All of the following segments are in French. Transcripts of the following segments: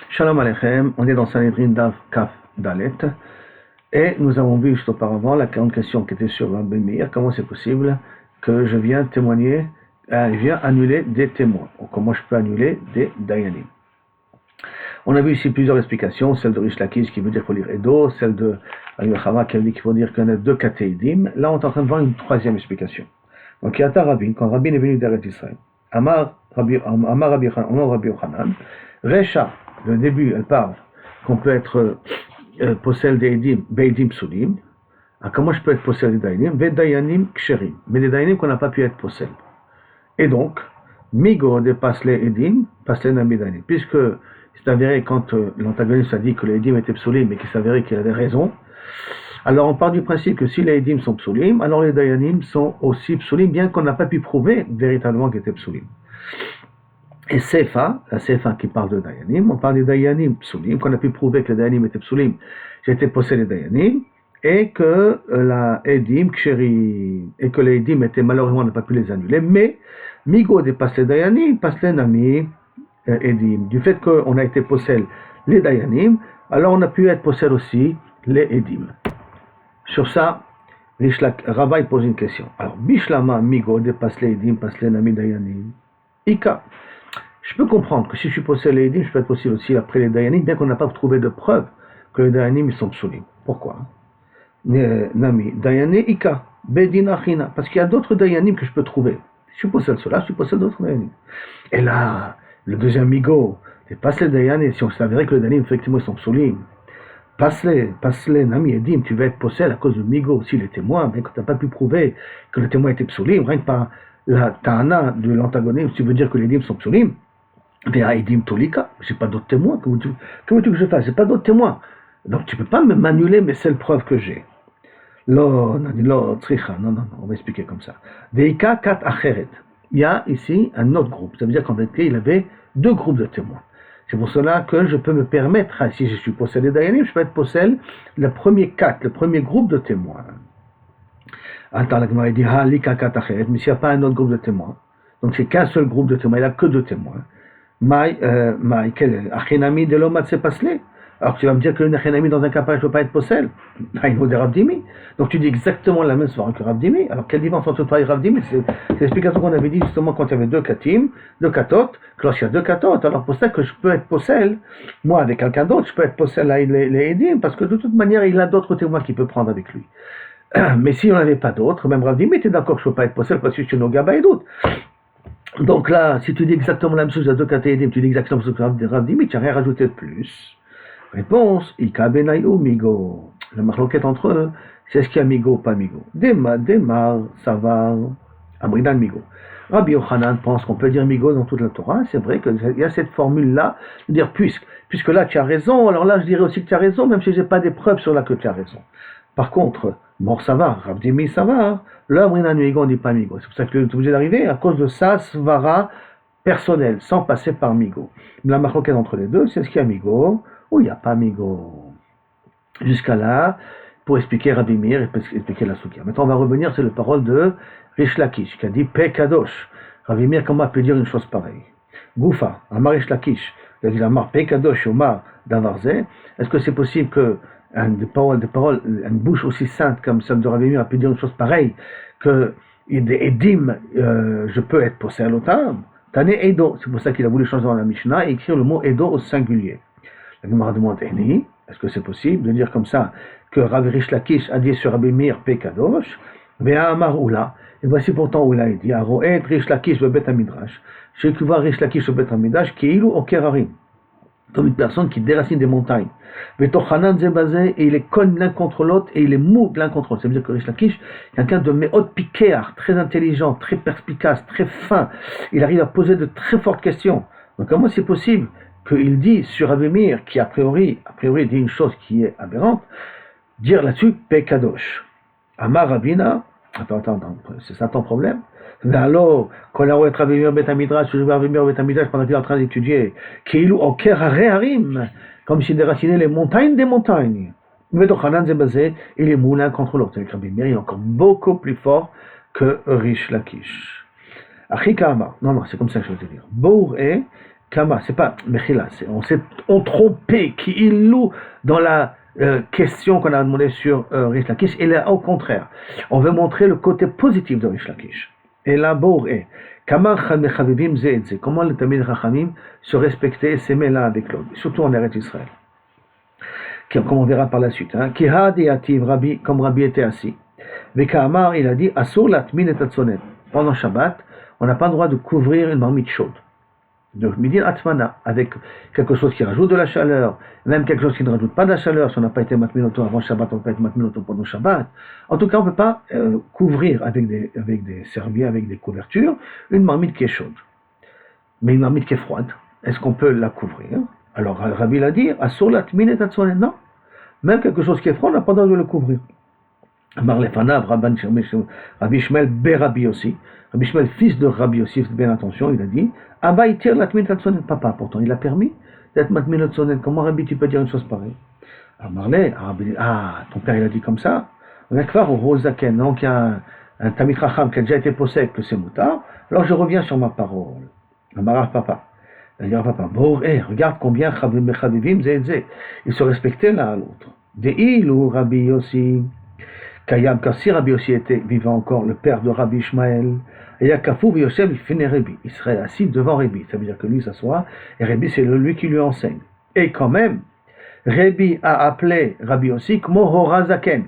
Shalom Aleichem, on est dans Sanhedrin Dav Kaf Dalet, et nous avons vu juste auparavant la grande question qui était sur Rabbi Meir, comment c'est possible que je viens témoigner, je viens annuler des témoins, ou comment je peux annuler des Dayanim. On a vu ici plusieurs explications, celle de Rish Lakish qui veut dire qu'il faut lire Edo, celle de Rabbi Chava qui veut dire qu'il faut dire qu'il y en a deux Kateidim. Là on est en train de voir une troisième explication. Donc Yata Rabin, quand Rabin est venu d'Eretz Israël, Amar Rabbi Yochanan, Recha, le début, elle parle qu'on peut être possède des Edim, Beidim Psulim. Comment je peux être possède des Dayanim? Vedayanim Ksherim. Mais des Dayanim qu'on n'a pas pu être possède. Et donc, Migo dépasse les Edim, passe les Namidanim. Puisque c'est avéré quand l'antagoniste a dit que les Edim étaient Psulim, mais qu'il s'avérait qu'il avait raison. Alors on part du principe que si les Edim sont Psulim, alors les Dayanim sont aussi Psulim, bien qu'on n'a pas pu prouver véritablement qu'ils étaient Psulim. Et Sefa, la Sefa qui parle de Dayanim, on parle des Dayanim Psulim, qu'on a pu prouver que les Dayanim étaient Psulim, j'ai été possédé des Dayanim, et que la Edim, Ksherim, et que les Edim étaient malheureusement, on n'a pas pu les annuler, mais Migo dépasse les Dayanim, passe les Nami Edim. Du fait qu'on a été possédé les Dayanim, alors on a pu être possédé aussi les Edim. Sur ça, Rava pose une question. Alors, Bishlama Migo dépasse les Edim, passe les Nami Dayanim. Ika. Je peux comprendre que si je suis possédé les Edim, je peux être possible aussi après les Dayanim, bien qu'on n'a pas trouvé de preuve que les Dayanim ils sont psulim. Pourquoi? Nami, Dayané Ika, Bedin Achina, parce qu'il y a d'autres Dayanim que je peux trouver. Je suis possédé cela, je suis possédé d'autres Dayanim. Et là, le deuxième Migo, passe les Dayanim, si on s'avérait que les Dayanim effectivement ils sont psulim, passe-les, Nami Edim, tu vas être possédé à cause de Migo aussi, les témoins, bien que tu n'as pas pu prouver que le témoin était psulim, rien que par la ta'ana de l'antagoniste, tu veux dire que les Edim sont psulim. Edim Tolika, j'ai pas d'autres témoins. Comment tu veux que je fasse? J'ai pas d'autres témoins. Donc tu peux pas m'annuler mes seules preuves que j'ai. Non, on va expliquer comme ça. Veika kat acheret. Il y a ici un autre groupe. Ça veut dire qu'en vérité, il avait deux groupes de témoins. C'est pour cela que je peux me permettre, si je suis possédé d'Ayanim, je peux être possédé le premier groupe de témoins. Attends, la Gemara dit halika kat acheret, mais s'il n'y a pas un autre groupe de témoins, donc c'est qu'un seul groupe de témoins, il n'y a que deux témoins. Quel Achinami de l'homme s'est passé. Alors tu vas me dire que le Achinami dans un cas pareil ne peut pas être possède. De Ravdimi. Donc tu dis exactement la même chose que Ravdimi. Alors quelle différence entre toi et Ravdimi? C'est l'explication qu'on avait dit justement quand il y avait deux katim, deux katot, que lorsqu'il y a deux katot, alors pour ça que je peux être possède, moi avec quelqu'un d'autre, je peux être possède les Edim, parce que de toute manière il a d'autres témoins qu'il peut prendre avec lui. Mais si on n'avait pas d'autres, même Ravdimi était d'accord que je ne peux pas être possède parce que je suis Nogaba et d'autres. Donc là, si tu dis exactement la même chose à deux Kateidim, tu dis exactement ce que Ravdimi, tu n'as rien rajouté de plus. Réponse, Ika Benayu Migo. La marloquette entre eux, c'est ce qu'il y a Migo, pas Migo. Demar, Savar, Amridan Migo. Rabbi Yochanan pense qu'on peut dire Migo dans toute la Torah. C'est vrai qu'il y a cette formule-là, de dire puisque là tu as raison, alors là je dirais aussi que tu as raison, même si je n'ai pas des preuves sur là que tu as raison. Par contre, Mor Savar, Ravdimi Savar, là, Amridan Migo, on ne dit pas Migo. C'est pour ça que tu es obligé d'arriver à cause de ça, Svara personnel, sans passer par Migo. La marloquette entre les deux, c'est ce qu'il y a Migo ou il n'y a pas Migo. Jusqu'à là, pour expliquer Rabbi Meir et pour expliquer la Soukia. Maintenant, on va revenir sur les paroles de Rish Lakish, qui a dit Pekadosh. Rabbi Meir, comment on peut dire une chose pareille? Goufa, Amar Rish Lakish, il a dit Amar Pekadosh, Omar Davarze. Est-ce que c'est possible que une bouche aussi sainte comme celle de Rabbi Meir a pu dire une chose pareille, que des Edim, je peux être possédé à l'autam? Tane Edo, c'est pour ça qu'il a voulu changer dans la Mishnah et écrire le mot Edo au singulier. La Gemara demande est-ce que c'est possible de dire comme ça que Rabbi Rish Lakish a dit sur Rabbi Meir Pekadosh, Vea Amar Oula, et voici pourtant où il a dit Aroet Rish Lakish le Bet Midrash. J'ai pu voir Rish Lakish au Bet Midrash qui est ilou au Kerarim, comme une personne qui déracine des montagnes. Vetochanan Zebazé, et il est conne l'un contre l'autre et il est mou l'un contre l'autre. Ça veut dire que Rish Lakish est quelqu'un de méhot piquéar, très intelligent, très perspicace, très fin. Il arrive à poser de très fortes questions. Donc comment c'est possible qu'il dit sur Rabbi Meir, qui a priori dit une chose qui est aberrante, dire là-dessus Pekadosh. Amar Rabina, attends, c'est ça ton problème? Mais alors, quand on a Rabbi Meir Bet Midrash, je vais Rabbi Meir Bet Midrash pendant qu'il est en train d'étudier, Keilu Oker Harim, comme s'il déracinait les montagnes des montagnes. Mais donc Hanan Zebazé, il est mou l'un contre l'autre. Avec Rabbi Meir, il est encore beaucoup plus fort que Rish Lakish. Achika Amar, non, c'est comme ça que je vais te dire. Bour est Kama, c'est pas Mechila, on s'est trompé, qui il loue dans la question qu'on a demandé sur Rish Lakish, et là, au contraire, on veut montrer le côté positif de Rish Lakish. Et là, Bour est, comment les Tamid Chachamim se respectaient et s'aimaient l'un avec l'autre, surtout en Eretz Israël. Comme on verra par la suite. Ki hadi ativ Rabbi, comme Rabbi était assis. Vekamar, il a dit, Asur latmin et atzonet. Pendant Shabbat, on n'a pas le droit de couvrir une marmite chaude. Donc, midin atmana, avec quelque chose qui rajoute de la chaleur, même quelque chose qui ne rajoute pas de la chaleur, si on n'a pas été matminoto avant Shabbat, on ne peut pas être matminoto pendant Shabbat. En tout cas, on ne peut pas couvrir avec des serviettes, avec des couvertures, une marmite qui est chaude. Mais une marmite qui est froide, est-ce qu'on peut la couvrir? Alors, Rabbi l'a dit, Asur latmin et atzonet, non. Même quelque chose qui est froid, on n'a pas le droit de le couvrir. Amar lefanav, Rabbi Shmuel Berabi aussi. Rabbi Shmuel, fils de Rabbi aussi, faites bien attention, il a dit, Abba itir latmin tatzonet, papa, pourtant il a permis d'être matmin tatzonet. Comment Rabbi tu peux dire une chose pareille? Amar le, ton père il a dit comme ça. On a kvar au rozaken, donc il y a un Tamid Chacham qui a déjà été possède que c'est moutard, alors je reviens sur ma parole. Amar papa. Il dit papa, bon, regarde combien Chavivim zé, ils se respectaient l'un à l'autre. De'il ou Rabbi Yossi. Kayam, car si Rabbi Yossi était vivant encore, le père de Rabbi Ishmael, et Yakafou Yosef, il finit Rabbi. Il serait assis devant Rabbi. Ça veut dire que lui s'assoit, et Rabbi, c'est lui qui lui enseigne. Et quand même, Rabbi a appelé Rabbi Yossi Kmo Horazaken.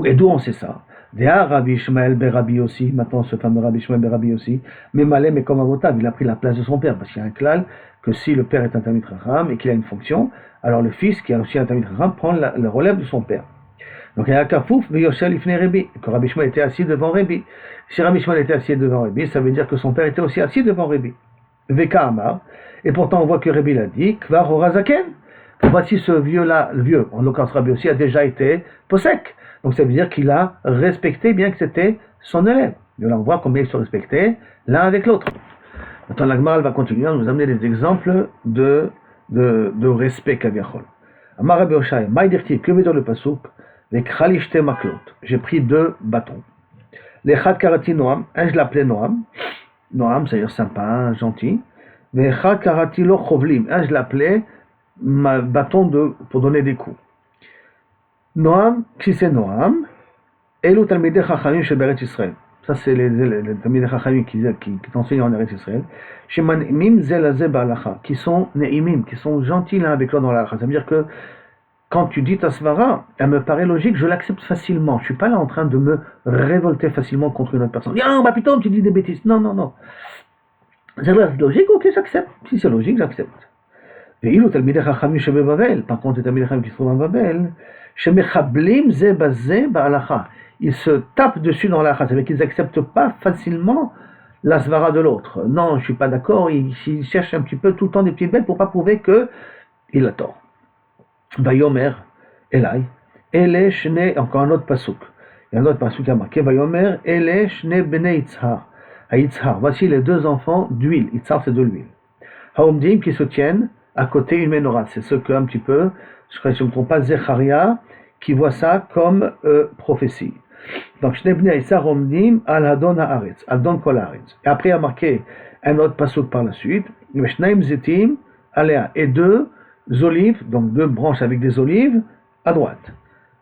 Et d'où on sait ça? Dea Rabbi Ishmael Rabbi Yossi, maintenant ce fameux Rabbi Ishmael Rabbi Yossi, mais Malem est comme avotab, il a pris la place de son père, parce qu'il y a un klal que si le père est un Tamid Chacham et qu'il a une fonction, alors le fils qui a aussi un Tamid Chacham prend le relève de son père. Donc il y a un kafouf, mais Yoshel ifne Rabbi, que Rabbi Shmuel était assis devant Rabbi. Si Rabbi Shmuel était assis devant Rabbi, ça veut dire que son père était aussi assis devant Rabbi. Veka Amar, et pourtant on voit que Rabbi l'a dit, Kvar Horazaken, voici ce vieux-là, le vieux, en l'occurrence Rabbi aussi a déjà été posek. Donc ça veut dire qu'il a respecté bien que c'était son élève. Et là on voit combien ils se respectaient l'un avec l'autre. Maintenant la Gemara va continuer à nous amener des exemples de respect Kaviachol. Amar Rabbi Oshai, Maïdirti, que veut dire le pasuk? Les Khalishte Maklot. J'ai pris 2 bâtons. Les Chad Karati Noam, un je l'appelais Noam. Noam, c'est-à-dire sympa, gentil. Les Chad Karati Lo Chovlim, un je l'appelais bâton pour donner des coups. Noam, qui c'est Noam? Elu Talmidei Chachamim chez Eretz Israël. Ça, c'est les Talmidei Chachamim qui enseignent en Eretz Israël. Chez Manimim Zelazé Ba'alacha, qui sont Neimim, qui sont gentils l'un avec l'autre dans l'alacha. Ça veut dire que quand tu dis ta svara, elle me paraît logique, je l'accepte facilement. Je ne suis pas là en train de me révolter facilement contre une autre personne. Ah, bah putain, tu dis des bêtises. Non. C'est logique, ok, j'accepte. Si c'est logique, j'accepte. Et il ou Talmidei Chachamim chez Babel. Par contre, les Talmidei Chachamim qui se trouvent en Babel, chez Mechablim Ze Bazé Ba'alacha. Ils se tapent dessus dans l'alacha. C'est-à-dire qu'ils n'acceptent pas facilement la svara de l'autre. Non, je ne suis pas d'accord. Ils cherchent un petit peu tout le temps des petites bêtes pour ne pas prouver qu'il a tort. Vayomer, Elai, Ele Shne, encore un autre pasuk. Il y a un autre pasuk qui a marqué Vayomer, Ele Shne Bene Yitzhar. À Yitzhar, voici les 2 enfants d'huile. Yitzhar, c'est de l'huile. Haomdim qui se tiennent à côté une menorah. C'est ce que, un petit peu, je crois que je ne me trompe pas, Zecharia, qui voit ça comme prophétie. Donc, Shne Bene Yitzhar Omdim al Hadon Haaretz, Hadon Kol Haaretz. Et après, il y a marqué un autre pasuk par la suite, Shneim Zetim, Alea, et 2 olives, donc 2 branches avec des olives, à droite.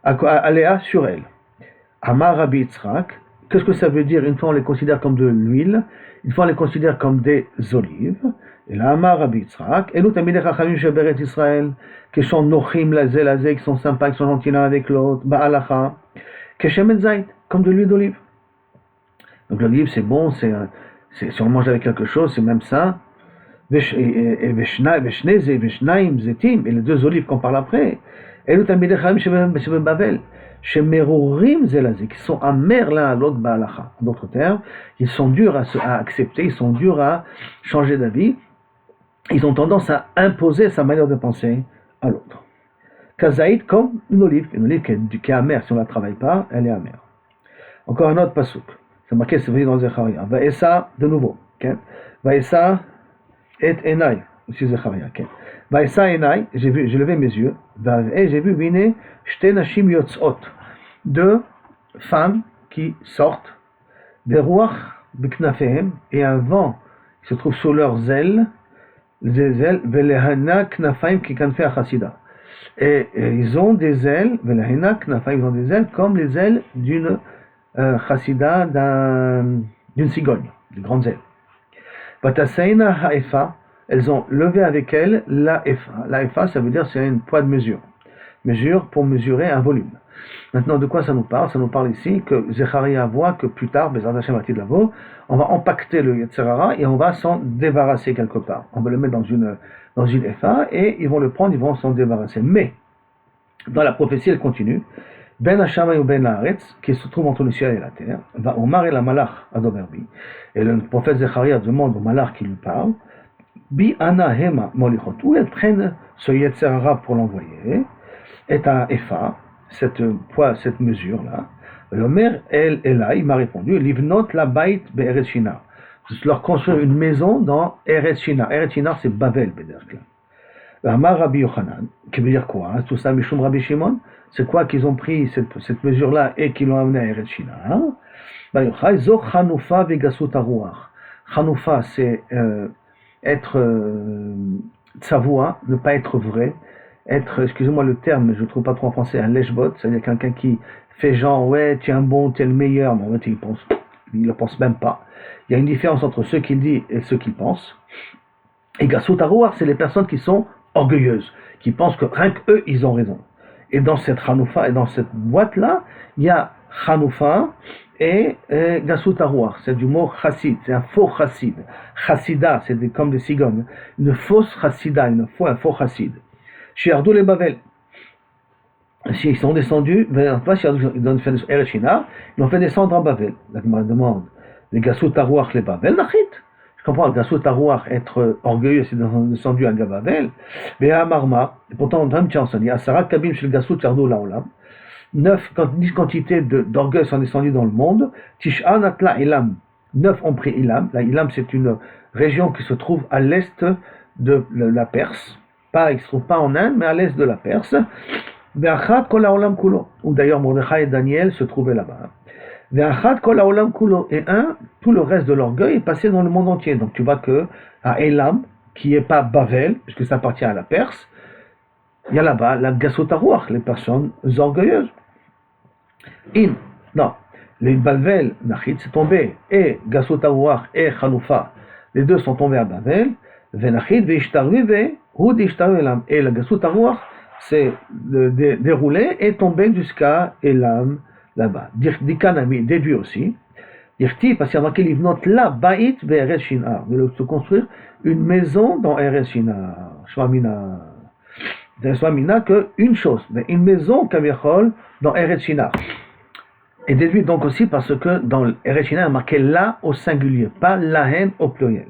Aléa sur elle. Amar Rabbi Yitzhak, qu'est-ce que ça veut dire? Une fois on les considère comme de l'huile, une fois on les considère comme des olives. Et là, Amar Rabbi Yitzhak, et nous Talmidei Chachamim chez Eretz Israël, qui sont nochim lazé lazé, qui sont sympas, qui sont gentils l'un avec l'autre, ba'alacha, keshem et zayt, comme de l'huile d'olive. Donc l'olive c'est bon, si on mange avec quelque chose, c'est même ça. Et les 2 olives qu'on parle après, et nous Talmidei Chachamim chez Babel, chez Merorim Zelazé, qui sont amers l'un à l'autre ba'alacha. En d'autres termes, ils sont durs à accepter, ils sont durs à changer d'avis, ils ont tendance à imposer sa manière de penser à l'autre. Kazaïd comme une olive qui est amère, si on ne la travaille pas, elle est amère. Encore un autre pasuk, c'est marqué, c'est venu dans Zecharia. Vaesa, de nouveau, Vaesa et Enai, aussi Zecharia. Vaesa Enai, j'ai levé mes yeux, et j'ai vu Vine, Shte Nashim Yotzot, 2 femmes qui sortent, Beruach Biknafehem, et un vent qui se trouve sous leurs ailes, des ailes, velehana knafaim kikanfe achasida. Et ils ont des ailes, velehana knafaim, ils ont des ailes comme les ailes d'une chassida, d'une cigogne, de grandes ailes. Bataseina haefa, elles ont levé avec elles la efa. La efa, ça veut dire c'est une poids de mesure. Mesure pour mesurer un volume. Maintenant, de quoi ça nous parle? Ça nous parle ici que Zecharia voit que plus tard, Bezrat Hashem Atid Lavo, on va empaqueter le Yetzirara et on va s'en débarrasser quelque part. On va le mettre dans une efa et ils vont le prendre, ils vont s'en débarrasser. Mais, dans la prophétie, elle continue. Ben Hashamay ou Ben Haaretz, qui se trouve entre le ciel et la terre, va Omar et la Malach Adoverbi. Et le prophète Zecharia demande au Malach qui lui parle, Bi Ana Hema Molichot, où elles prennent ce Yetzirara pour l'envoyer, et à Efa, cette mesure-là. Le maire, elle est là, il m'a répondu, Livnot la Bait Be'eretz Shinar. Leur construire une maison dans Eretz Shinar. Eretz Shinar, c'est Bavel, Bederkla. Amar Rabbi Yochanan, qui veut dire quoi? Tout ça, Mishum Rabbi Shimon, c'est quoi qu'ils ont pris cette mesure-là et qu'ils l'ont amenée à Eretz Shinar? Zo Chanoufa Vegasut Aruach. Chanoufa, c'est être tsavoua, ne pas être vrai, être, excusez-moi le terme, je ne trouve pas trop en français, un lèche-bot, c'est-à-dire quelqu'un qui fait genre, ouais, tu es un bon, tu es le meilleur, mais en fait, il ne le pense même pas. Il y a une différence entre ceux qui le disent et ceux qui pensent. Et Gassut Aruach, c'est les personnes qui sont orgueilleuses, qui pensent que rien qu'eux, ils ont raison. Et dans cette Hanoufa, et dans cette boîte-là, il y a Hanoufa et Gassut Aruach, c'est du mot chassid, c'est un faux chassid. Chassida, c'est comme des cigognes, une fausse chassida, un faux chassid. Chez Ardou les Bavel, s'ils sont descendus, ils l'ont fait descendre en Bavel. La Gemara demande, les Gassut Aruach les Bavel, Nachit. Je comprends, le Gassut Aruach, être orgueilleux, c'est descendu à Bavel. Mais à Marma, et pourtant, on a enseigné, à Sarah Kabim chez le Gassut Yardou Laolam, 10 quantités d'orgueil sont descendues dans le monde. Tish'a Natla Ilam, 9 ont pris Ilam. La Ilam, c'est une région qui se trouve à l'est de la Perse. Il ne se trouve pas en Inde, mais à l'est de la Perse. Où d'ailleurs Mordechai et Daniel se trouvaient là-bas. Et tout le reste de l'orgueil est passé dans le monde entier. Donc tu vois que à Elam, qui n'est pas Bavel, puisque ça appartient à la Perse, il y a là-bas la Gassut Aruach, les personnes orgueilleuses. Non, les Bavel, Nachit, c'est tombé, et Gassut Aruach et Chanoufa, les deux sont tombés à Bavel, Venachit, Veishtarvi, Elam. Et la Gassut Aruach s'est déroulé et tombé jusqu'à Elam, là-bas. Dikanami déduit aussi. Dirti, parce qu'il y a marqué Livnot la Bait Be'eretz Shinar. De se construire une maison dans Eretz Shinar. Shvamina. Shvamina qu'une chose, mais une maison Kaviachol dans Eretz Shinar. Et déduit donc aussi parce que dans Eretz Shinar, il y a marqué la au singulier, pas la haine au pluriel.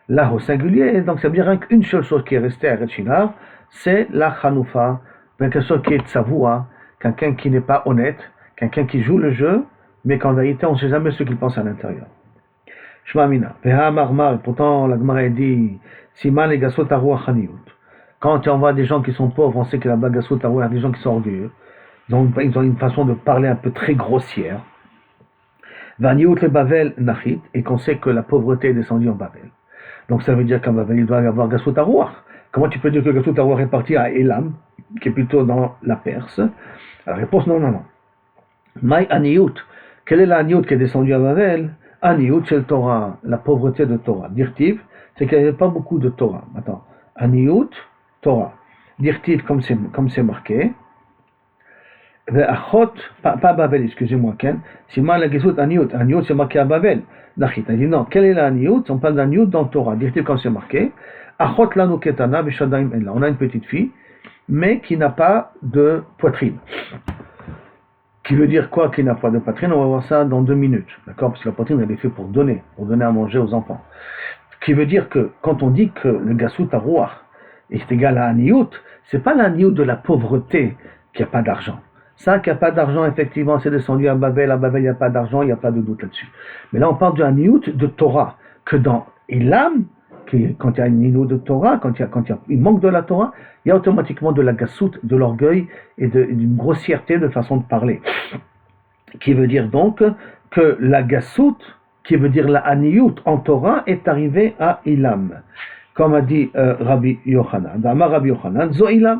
La au singulier, et donc ça veut dire qu'une seule chose qui est restée à Eretz Shinar, c'est la Chanoufa, quelque chose qui est tsavoua, quelqu'un qui n'est pas honnête, quelqu'un qui joue le jeu, mais qu'en vérité, on ne sait jamais ce qu'il pense à l'intérieur. Shmamina. Veha marmar, pourtant la Gemara dit, Siman et Gassut Aruach Haniyut. Quand on voit des gens qui sont pauvres, on sait que là-bas, Gassut Aruach, des gens qui sont orgueilleux. Ils ont une façon de parler un peu très grossière. Vaniyut le Bavel Nachit, et qu'on sait que la pauvreté est descendue en Bavel. Donc ça veut dire qu'en Bavel, il doit y avoir Gassut Aruach. Comment tu peux dire que Gassut Aruach est parti à Elam, qui est plutôt dans la Perse? La réponse, non. Maï Aniyut. Quelle est la Aniyut qui est descendue à Bavel? Aniyut, c'est le Torah, la pauvreté de Torah. Dirtiv, c'est qu'il n'y avait pas beaucoup de Torah. Attends, Aniyut, Torah. Dirtiv, comme c'est marqué. Ve'achot, pas Bavel, excusez-moi, Ken. Siman la Gesut Aniyut. Aniyut, c'est marqué à Bavel. Nachit, il dit non, quelle est la Aniyut? On parle d'Aniyut dans Torah. Dirtiv, comme c'est marqué. Achot lanu ketana b'shadaim en la. On a une petite fille, mais qui n'a pas de poitrine. Qui veut dire quoi qui n'a pas de poitrine? On va voir ça dans 2 minutes, d'accord? Parce que la poitrine, elle est faite pour donner à manger aux enfants. Qui veut dire que quand on dit que le Gassut Aruach est égal à Aniyut, c'est pas l'Aniyut de la pauvreté qui n'a pas d'argent. Ça, qui n'a pas d'argent, effectivement, c'est descendu à Babel, il n'y a pas d'argent, il n'y a pas de doute là-dessus. Mais là, on parle de Aniyut de Torah, que dans Elam, quand il y a une Aniyut de Torah, quand il manque de la Torah, il y a automatiquement de la Gassut, de l'orgueil et d'une grossièreté de façon de parler. Qui veut dire donc que la Gassut, qui veut dire la Aniyut en Torah, est arrivée à Elam. comme a dit Rabbi Yochanan, Amar Rabbi Yochanan, Zoïla,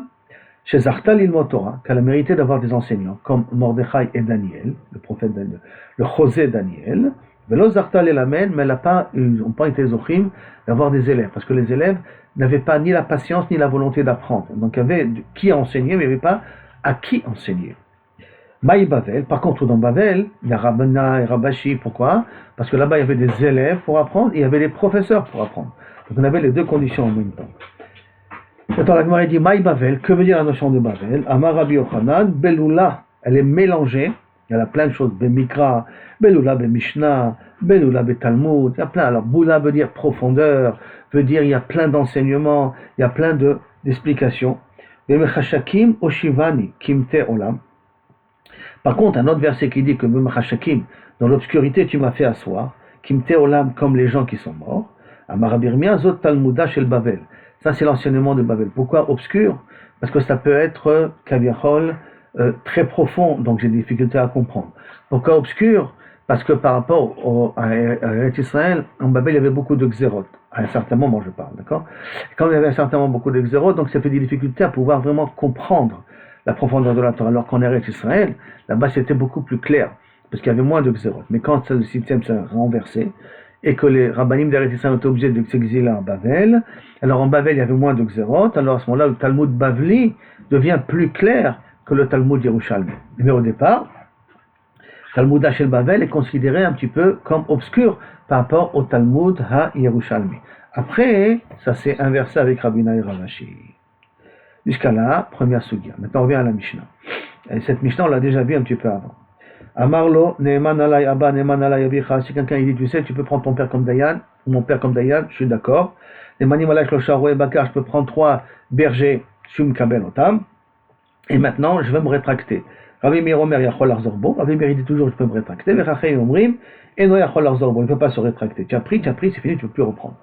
chez Zarta l'ilmot Torah, qu'elle a mérité d'avoir des enseignants, comme Mordechai et Daniel, le prophète Daniel, le José Daniel, Velo Zarta l'elamen, mais ils n'ont pas été zochim d'avoir des élèves, parce que les élèves n'avaient pas ni la patience ni la volonté d'apprendre. Donc il y avait qui enseigner, mais il n'y avait pas à qui enseigner. Maï Bavel, par contre dans Bavel, il y a Rabbana et Rabbashi, pourquoi? Parce que là-bas il y avait des élèves pour apprendre et il y avait des professeurs pour apprendre. Donc on avait les deux conditions en même temps. Maintenant la Gemara dit Maï Bavel, que veut dire la notion de Bavel? Amar Rabbi Yochanan, Beloula, elle est mélangée, il y a plein de choses, Bemikra, Beloula, Bemishna, Beloula, Betalmud, il y a plein. Alors Boula veut dire profondeur, veut dire il y a plein d'enseignements, il y a plein d'explications. Bemechashakim Oshivani, Kimte Olam. Par contre, un autre verset qui dit que dans l'obscurité tu m'as fait asseoir, Kimte Olam, comme les gens qui sont morts, Amarabirmia Zot Talmuda Shel Bavel. Ça c'est l'enseignement de Bavel. Pourquoi obscur? Parce que ça peut être Kaviachol, très profond, donc j'ai des difficultés à comprendre. Pourquoi obscur? Parce que par rapport à Israël, en Babel il y avait beaucoup de xérot. À un certain moment je parle, d'accord? Quand il y avait un certain moment beaucoup de xérot, donc ça fait des difficultés à pouvoir vraiment comprendre la profondeur de la Torah, alors qu'en Eretz Israël, là-bas c'était beaucoup plus clair, parce qu'il y avait moins de xérot. Mais quand le système s'est renversé, et que les rabbanim d'Eretz Israël étaient obligés de s'exiler en Bavel, alors en Bavel il y avait moins de xérot, alors à ce moment-là le Talmud Bavli devient plus clair que le Talmud Yerushalmi. Mais au départ, Talmud Shel Bavel est considéré un petit peu comme obscur par rapport au Talmud Ha-Yerushalmi. Après, ça s'est inversé avec Rabbina et Ravashi. Jusqu'à là, première sugia. Maintenant, on revient à la Mishnah. Et cette Mishnah, on l'a déjà vu un petit peu avant. Amarlo, Neeman alay Abba, Neeman alay Abicha. Si quelqu'un il dit, tu sais, tu peux prendre ton père comme Dayan, ou mon père comme Dayan, je suis d'accord. Neemanim alay Shlosha Roé Bakar, je peux prendre 3 bergers, Shum Kabel Otam. Et maintenant, je vais me rétracter. Rabbi Meir Omer Yachol Arzorbo. Rabbi Meir dit toujours, je peux me rétracter. Vechachem Omrim, Eno Yachol Arzorbo. Il ne peut pas se rétracter. Tu as pris, c'est fini, tu ne peux plus reprendre.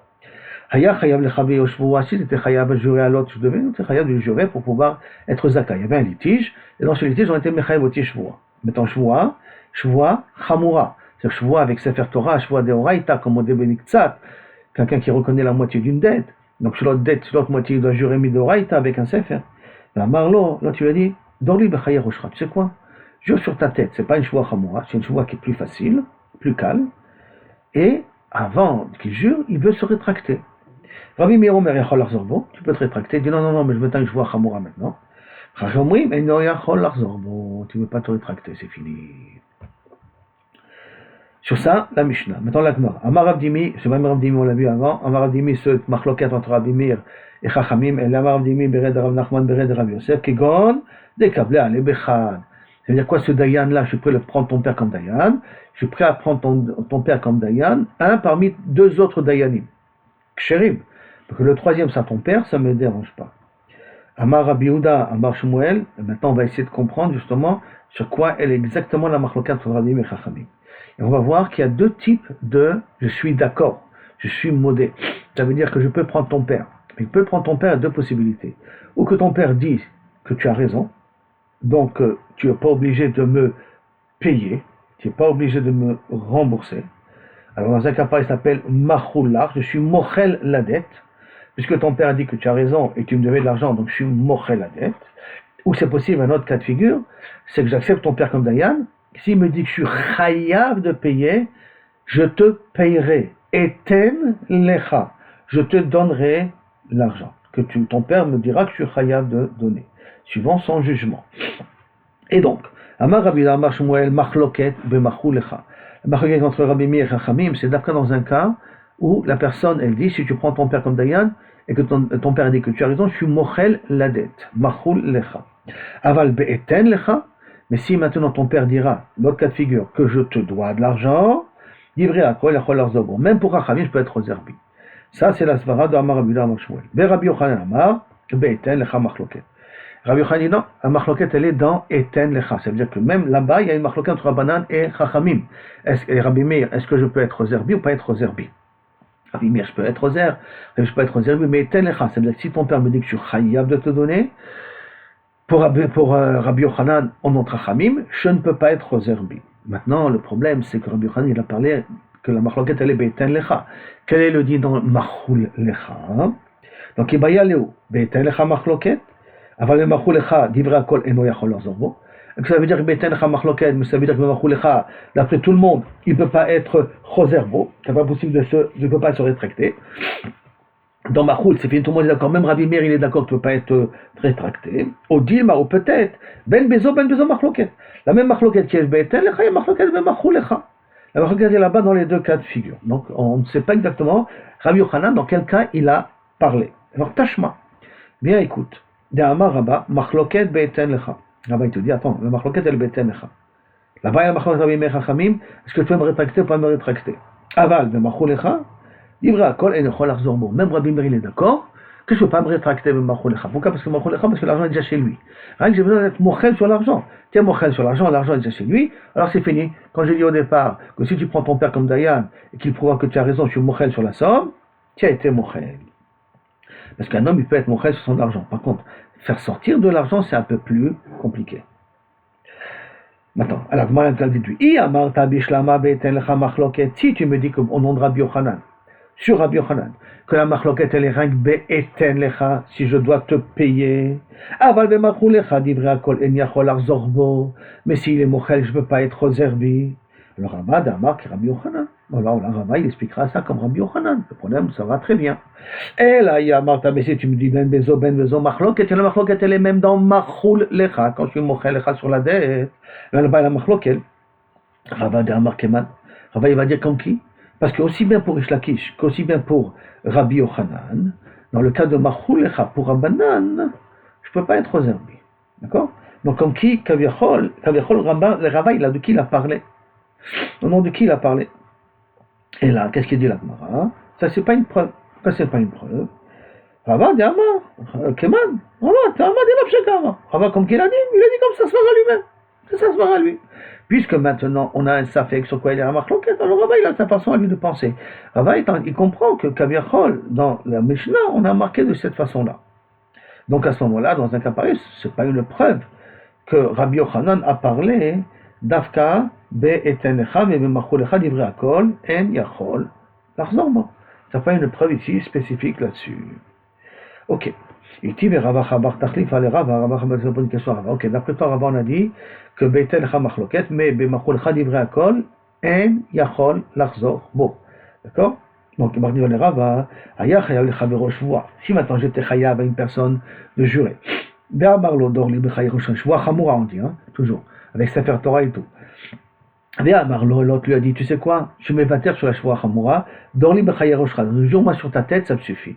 Haya Chayav Lechavi Yoshvua, si c'était Chayav jurer à l'autre, je devais être Chayav de jurer pour pouvoir être Zaka. Il y avait un litige, et dans ce litige, on était Mechayav Oti Shvua. Maintenant, Shvua Chamura. C'est-à-dire Shvua avec Sefer Torah, Shvua Deoraita, comme au début Miktsat, quelqu'un qui reconnaît la moitié d'une dette. Donc, sur l'autre dette, sur l'autre moitié, il doit jurer Midoraita avec un Sefer. La Marlo, là, tu lui as dit, Dorli Bechayav Roshra. Tu sais quoi? Jure sur ta tête. C'est pas une Shvua Chamura, c'est une Shvua qui est plus facile, plus calme. Et avant qu'il jure, il veut se rétracter. Rabbi Meir Omer Yachol Arzorbo, tu peux te rétracter, il dit non, mais je veux tant que je vois Chamura maintenant. Chachomrim, Eno Yachol Arzorbo, tu ne veux pas te rétracter, c'est fini. Sur ça, la Mishnah. Maintenant la Gemara. Amar Rav Dimi, c'est même Rav Dimi, on l'a vu avant. Amar Rav Dimi, ce machloket entre Rabbi Meir et Chachamim, et l'Amar Rav Dimi, Bered Rav Nachman, Bered Rav Yosef, Kegon, Dekablé Ale Bechad. Ça veut dire quoi ce Dayan là? Je suis prêt à prendre ton père comme Dayan, je suis prêt à prendre ton père comme Dayan, un parmi 2 autres Dayanim. Ksherim. Parce que le troisième, ça ton père, ça ne me dérange pas. Amar Rabbi Yehuda, Amar Shmuel, maintenant on va essayer de comprendre justement sur quoi elle est exactement la machlokat entre Rabbi et Chachamim. Et on va voir qu'il y a 2 types de je suis d'accord, je suis modé. Ça veut dire que je peux prendre ton père. Mais je peux prendre ton père à 2 possibilités. Ou que ton père dise que tu as raison, donc tu n'es pas obligé de me payer, tu n'es pas obligé de me rembourser. Alors dans un cas il s'appelle Machullah, je suis mochel la dette. Puisque ton père a dit que tu as raison et que tu me devais de l'argent, donc je suis mochel la dette. Ou c'est possible, un autre cas de figure, c'est que j'accepte ton père comme Dayan. S'il me dit que je suis chayav de payer, je te payerai. Eten lecha. Je te donnerai l'argent. Que ton père me dira que je suis chayav de donner. Suivant son jugement. Et donc, Amar Rabbi Amar Shmuel machloket b'machul lecha. La machloket entre Rabbi Meir et Chachamim, c'est d'après dans un cas où la personne, elle dit, si tu prends ton père comme Dayan, et que ton père dit que tu as raison, je suis mochel la dette, machul lecha. Aval be'eten lecha, mais si maintenant ton père dira, l'autre cas de figure, que je te dois de l'argent, livré à quoi il a l'arzobo. Même pour Rachamim, je peux être réservé. Ça, c'est la svara de Amar Rabbi Amar Shmuel. Be Rabbi Yochanan Amar, be'eten lecha machloket. Rabbi Yochanan dit non, la machloket elle est dans eten lecha. Ça veut dire que même là-bas, il y a une machloket entre Rabbanan et Chachamim. Et Rabbi Meir, est-ce que je peux être réservé ou pas être réservé? Rabbi Meir, je peux être réservé, mais eten lecha. Ça veut dire que si ton père me dit que je suis chayav de te donner, pour Rabbi Yochanan, en notre Chachamim, je ne peux pas être réservé. Maintenant, le problème, c'est que Rabbi Yochanan, il a parlé que la machloket elle est be'eten lecha. Quel est le dit dans machul lecha? Donc, Ibayaleu, Be'eten lecha machloket, aval memachou lecha, divrei hakol eno yachol lahzor bo. Ça veut dire que Be'eten lecha machloket, mais ça veut dire que memachou lecha, d'après tout le monde, il ne peut pas être choser bo, c'est pas possible il ne peut pas se rétracter. Dans Machoul, c'est fini, tout le monde est d'accord, même Rabbi Meir, il est d'accord que tu ne peux pas être rétracté. Au Dilma, ou peut-être, ben bezo machloket. La même machloket qui est Be'eten lecha, il y a machloket ben machou lecha. La machloket est là-bas dans les deux cas de figure. Donc, on ne sait pas exactement, Rabbi Yochanan, dans quel cas il a parlé. Alors, Tashma, bien écoute. De'amar Rabba, machloket Be'eten lecha. Rabba, il te dit, attends, la machloket elle Be'eten lecha. Là-bas, il y a machloket Rabbi Meir Chachamim, est-ce que tu peux me rétracter ou pas me rétracter? Aval, de machou lecha. Divrei hakol eno yachol lahzor bo. Même Rabbi Meir il est d'accord que je ne peux pas me rétracter de machou lecha. Pourquoi? Parce que machou lecha, parce que l'argent est déjà chez lui. Rien que j'ai besoin d'être mochel sur l'argent. Tiens, mochel sur l'argent est déjà chez lui, alors c'est fini. Quand j'ai dit au départ que si tu prends ton père comme Dayan et qu'il prouve que tu as raison, je suis mochel sur la somme, tu as été mochel. Parce qu'un homme il peut être mochel sur son argent. Par contre, faire sortir de l'argent c'est un peu plus compliqué. Maintenant, alors, si tu me dis qu'au nom de Rabbi Yochanan, sur Rabbi Yochanan, que la machloket elle est ring be'eten lecha, si je dois te payer. Aval be'machou lecha divrei hakol en yachol lahzor bo. Mais s'il est mochel, je ne peux pas être choserbi. Alors Rabba d'Amar qui Rabbi Yochanan. Alors là, Rabba il expliquera ça comme Rabbi Yochanan. Le problème, ça va très bien. Et là, il y a Martha Bessi, tu me dis ben bezo machloket. La machloket elle est même dans machou lecha. Quand je suis mochel lecha sur la dette, là-bas la machloket. Rabba d'Amar Keman. Rabba il va dire comme qui? Parce que aussi bien pour Rish Lakish qu'aussi bien pour Rabbi Yochanan, dans le cas de machou lecha pour Rabbanan, je ne peux pas être choserbi. D'accord? Donc comme qui, Kaviachol, Rabba, il a de qui il a parlé? Au nom de qui il a parlé? Et là, qu'est-ce qu'il dit la Gemara? Ça, c'est pas une preuve. Pourquoi c'est pas une preuve? Rabba dit Amar, Keman, Rabba, t'es Amar de l'Abshekama. Rabba, comme qu'il a dit comme ça se fera lui-même. Ça se fera lui. Puisque maintenant on a un safek sur quoi il est à machloket, alors Rabba il a sa façon à lui de penser. Rabba il comprend que Kaviachol, dans la Mishnah, on a marqué de cette façon-là. Donc à ce moment-là, dans un cas pareil, ce n'est pas une preuve que Rabbi Yochanan a parlé d'Afka be'eten lecha ve'machou lecha divrei hakol en yachol lahzor bo. Ce n'est pas une preuve ici spécifique là-dessus. Ok. Ici, Rabba Chabar Tachlif ale Rabba, Rabba Chabar pose une question à Rabba. Ok, d'après toi, Rabba, on a dit que Be'eten lecha machloket, mais be'machou lecha divrei hakol en yachol lahzor bo. D'accord? Donc, il m'a dit Rabba, Aya chayav lecha bero shvua. Si maintenant j'étais chayav à une personne de jurer, Be'amar lo dor li b'chayir shvua chamura, on dit, hein, toujours, avec Sefer Torah et tout. Be'amar lo, l'autre lui a dit, tu sais quoi, je mets 20 sur la shvua chamura, dor li b'chayir shvua, jure-moi sur ta tête, ça me suffit.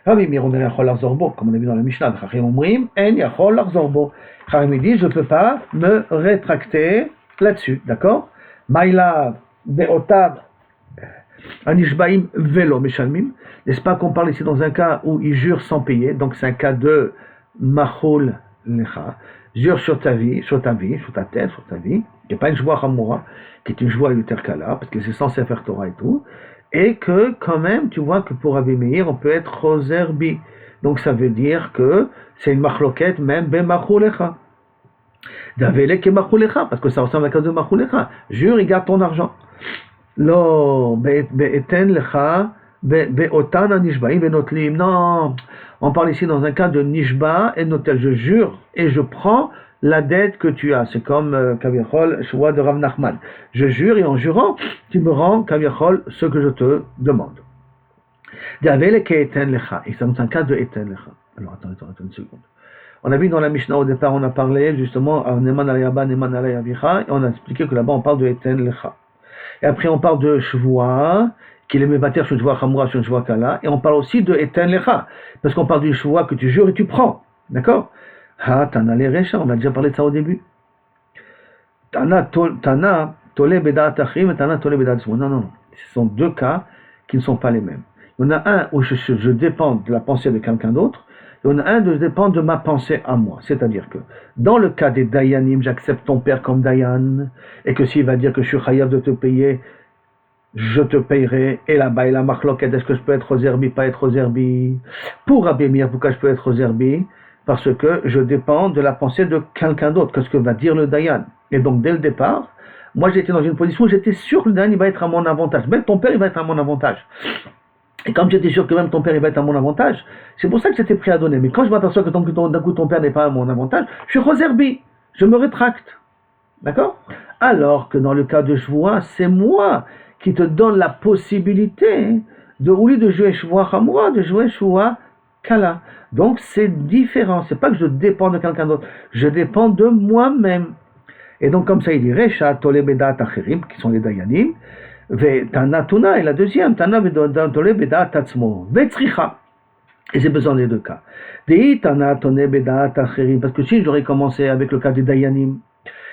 Rabbi Meir omer yachol lahzor bo, comme on a vu dans la Mishnah, Chachamim omrim en yachol lahzor bo. Chachamim dit, je ne peux pas me rétracter là-dessus, d'accord? Maïla be'otav anishbaim velo meshalmim. N'est-ce pas qu'on parle ici dans un cas où il jure sans payer, donc c'est un cas de machol lecha, jure sur ta vie, sur ta tête, sur ta vie. Il n'y a pas une joie chamura, qui est une joie yuterkala, parce que c'est censé faire Torah et tout. Et que quand même, tu vois que pour Rabbi Meir, on peut être choserbi. Donc ça veut dire que c'est une machloket même ben machou lecha. D'avelek et machou lecha, parce que ça ressemble à la cas de machou lecha. Jure, il garde ton argent. Lo be'eten lecha be'otan anishbaim ve'notlim. Non, on parle ici dans un cas de nishba et notel. Je jure et je prends la dette que tu as. C'est comme Kaviachol, Shua de Rav Nachman. Je jure et en jurant, tu me rends Kaviachol ce que je te demande. D'avelek et eten lecha. Et ça c'est un cas de eten lecha. Alors attends une seconde. On a vu dans la Mishnah au départ, on a parlé justement à Neman alayaba, Neman alayavicha, et on a expliqué que là-bas on parle de eten lecha. Et après on parle de Shvua, qui est le mébater sur une Shvua chamura, sur une Shvua kala, et on parle aussi de eten lecha, parce qu'on parle d'une Shvua que tu jures et tu prends. D'accord? Ah, Tana les Recha, on a déjà parlé de ça au début. Tana tole bedat achrim et Tana tole bedat shvua. Non. Ce sont deux cas qui ne sont pas les mêmes. Il y en a un où je dépends de la pensée de quelqu'un d'autre, et il y en a un où je dépends de ma pensée à moi. C'est-à-dire que, dans le cas des Dayanim, j'accepte ton père comme Dayan, et que s'il va dire que je suis chayav de te payer, je te payerai, et là-bas, il a machloket, est-ce que je peux être choserbi, pas être choserbi? Pour Rabbi Meir, pourquoi je peux être choserbi? Parce que je dépends de la pensée de quelqu'un d'autre, que ce que va dire le Dayan. Et donc, dès le départ, moi j'étais dans une position où j'étais sûr que le Dayan il va être à mon avantage. Même ton père, il va être à mon avantage. Et comme j'étais sûr que même ton père il va être à mon avantage, c'est pour ça que j'étais prêt à donner. Mais quand je m'aperçois que d'un coup ton père n'est pas à mon avantage, je suis Roserbi, je me rétracte. D'accord? Alors que dans le cas de Shvoua, c'est moi qui te donne la possibilité de, au lieu de jouer Shvoua Hamura, de jouer Shvoua Kala. Donc c'est différent. C'est pas que je dépends de quelqu'un d'autre. Je dépends de moi-même. Et donc comme ça il dit Recha Tolebedat Acherim, qui sont les Dayanim, Ve Tana Tuna, et la deuxième, Tana Tolebedat Tatzmo, Vetzricha. Et j'ai besoin des deux cas. Dei Tana Tolebedat Acherim, parce que si j'aurais commencé avec le cas des Dayanim,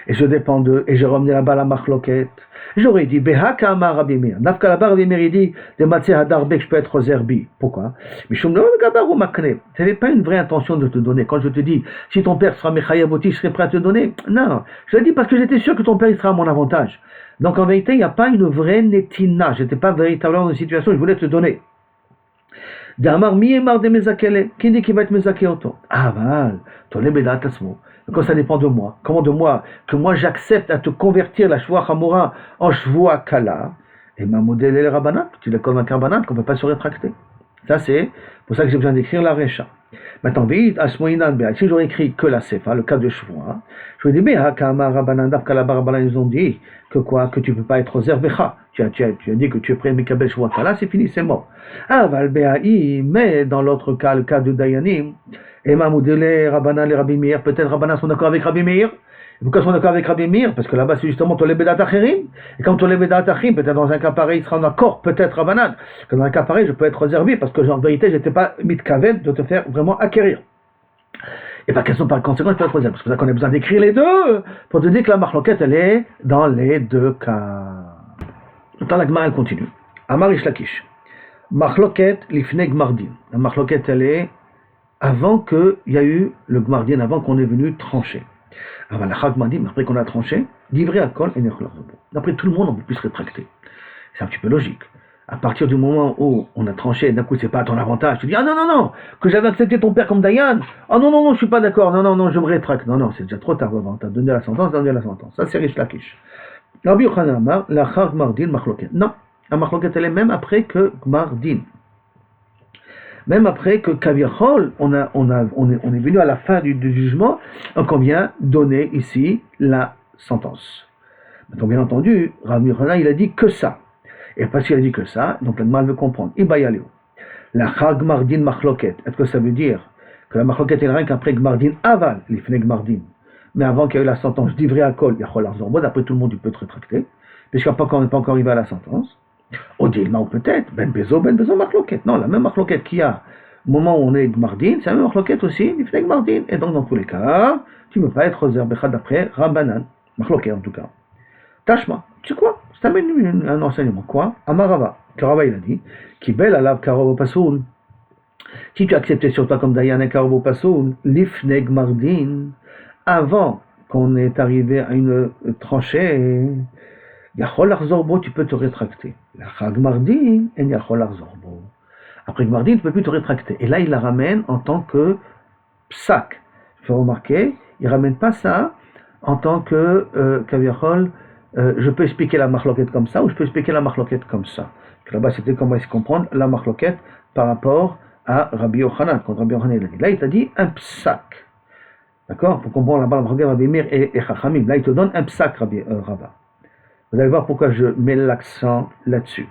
et je dépends d'eux, et je revenais là-bas à la machloket, j'aurais dit, Behaka Amar Rabbi Meir. Nafka là-bas, Rabbi Meir, il dit, de Matzeh Hadarbek, je peux être Zerbi. Pourquoi? Mais je n'avais pas une vraie intention de te donner. Quand je te dis, si ton père sera Mechayaboti, je serai prêt à te donner. Non, je l'ai dit parce que j'étais sûr que ton père il sera à mon avantage. Donc en vérité, il n'y a pas une vraie netina. Je n'étais pas véritablement dans une situation où je voulais te donner. D'Amar mi emar de mezakele. Qui dit qu'il va être mezake auto? Ah, mal. Tole bedat asmo. Quand ça dépend de moi. Comment de moi? Que moi j'accepte à te convertir la shvoua hamura en shvoua kala. Et ma modèle est le rabanat. Tu l'as comme un rabanat qu'on ne peut pas se rétracter. Ça c'est pour ça que j'ai besoin d'écrire la recha. Maintenant, si j'aurais écrit que la sefa, le cas de shvoua, je vais dire, ils ont dit que quoi? Que tu ne peux pas être zerbecha. Tu as dit que tu es prêt à Mikabel shvoua kala, c'est fini, c'est mort. Ah, mais dans l'autre cas, le cas de Dayanim, et Mamoudele, Rabbanan, les Rabbi Meir, peut-être Rabbanan sont d'accord avec Rabbi Meir. Pourquoi ils sont d'accord avec Rabbi Meir? Parce que là-bas, c'est justement Tolebedat Acherim. Et comme Tolebedat Acherim, peut-être dans un cas pareil, il sera en accord, peut-être Rabbanan. Que dans un cas pareil, je peux être réservé, parce que en vérité, je n'étais pas mitkaven de te faire vraiment acquérir. Et par question, par conséquent, je peux être réservé. C'est pour ça qu'on a besoin d'écrire les deux, pour te dire que la marloquette, elle est dans les deux cas. Maintenant, la Gemara, elle continue. Amar Ish Lakish. Marloquette, l'ifne Gmardin. La marloquette, elle est avant qu'il y a eu le Gmardin, avant qu'on est venu trancher. Avant la Gmardin, après qu'on a tranché, livré à Kol et Nechol. D'après tout le monde, on peut plus se rétracter. C'est un petit peu logique. À partir du moment où on a tranché, d'un coup, c'est pas à ton avantage. Tu dis, ah non, non, non, que j'avais accepté ton père comme Dayan. Ah non, non, non, je suis pas d'accord. Non, non, non, je me rétracte. Non, non, c'est déjà trop tard. Tu as donné la sentence, donné la sentence. Ça, c'est Rish Lakish. Rabbi Yochanan Amar, la Gmardin, Machloket. Non, la Machloket, elle est même après que Gmardin. Même après que Kavirchol, on est venu à la fin du jugement, donc on vient donner ici la sentence. Maintenant, bien entendu, Rabbi Yochanan, il a dit que ça. Et parce qu'il a dit que ça, donc la Gemara veut comprendre. Ibayaleo. La Gmardin Machloket. Est-ce que ça veut dire que la Machloket est rien qu'après Gmardin aval, l'ifne Gmardin. Mais avant qu'il y ait eu la sentence d'ivré à Kol, Yachol Arzorbo, d'après tout le monde, tu peux te rétracter, puisqu'on n'est pas encore arrivé à la sentence. Odilma ou peut-être, ben bezo machloket. Non, la même machloket qu'il y a au moment où on est Gmardin, c'est la même machloket aussi, il fait Gmardin. Et donc dans tous les cas, tu ne peux pas être Zerbecha d'après Rabbanan, machloket en tout cas. Tashma, tu sais quoi? Ça t'amène un enseignement. Quoi? Amarava, que Rava il a dit, qui belle alav karobo pasoul. Si tu acceptais sur toi comme Dayan et karobo pasoul, l'ifne Gmardin, avant qu'on est arrivé à une tranchée, Yachol Arzorbo, tu peux te rétracter. La Gmardin, et Yachol Arzorbo. Après Gmardin, tu ne peux plus te rétracter. Et là, il la ramène en tant que psak. Il faut remarquer, il ne ramène pas ça en tant que Kaviachol, je peux expliquer la marloquette comme ça, ou je peux expliquer la marloquette comme ça. Là-bas, c'était comment se comprendre la marloquette par rapport à Rabbi Yochanan. Quand Rabbi Yochanan il a dit, là, il t'a dit un psak. D'accord? Pour comprendre la marloquette de Rabbi Meir et Chachamim. Là, il te donne un psak, Rabba. Vous allez voir pourquoi je mets l'accent là-dessus.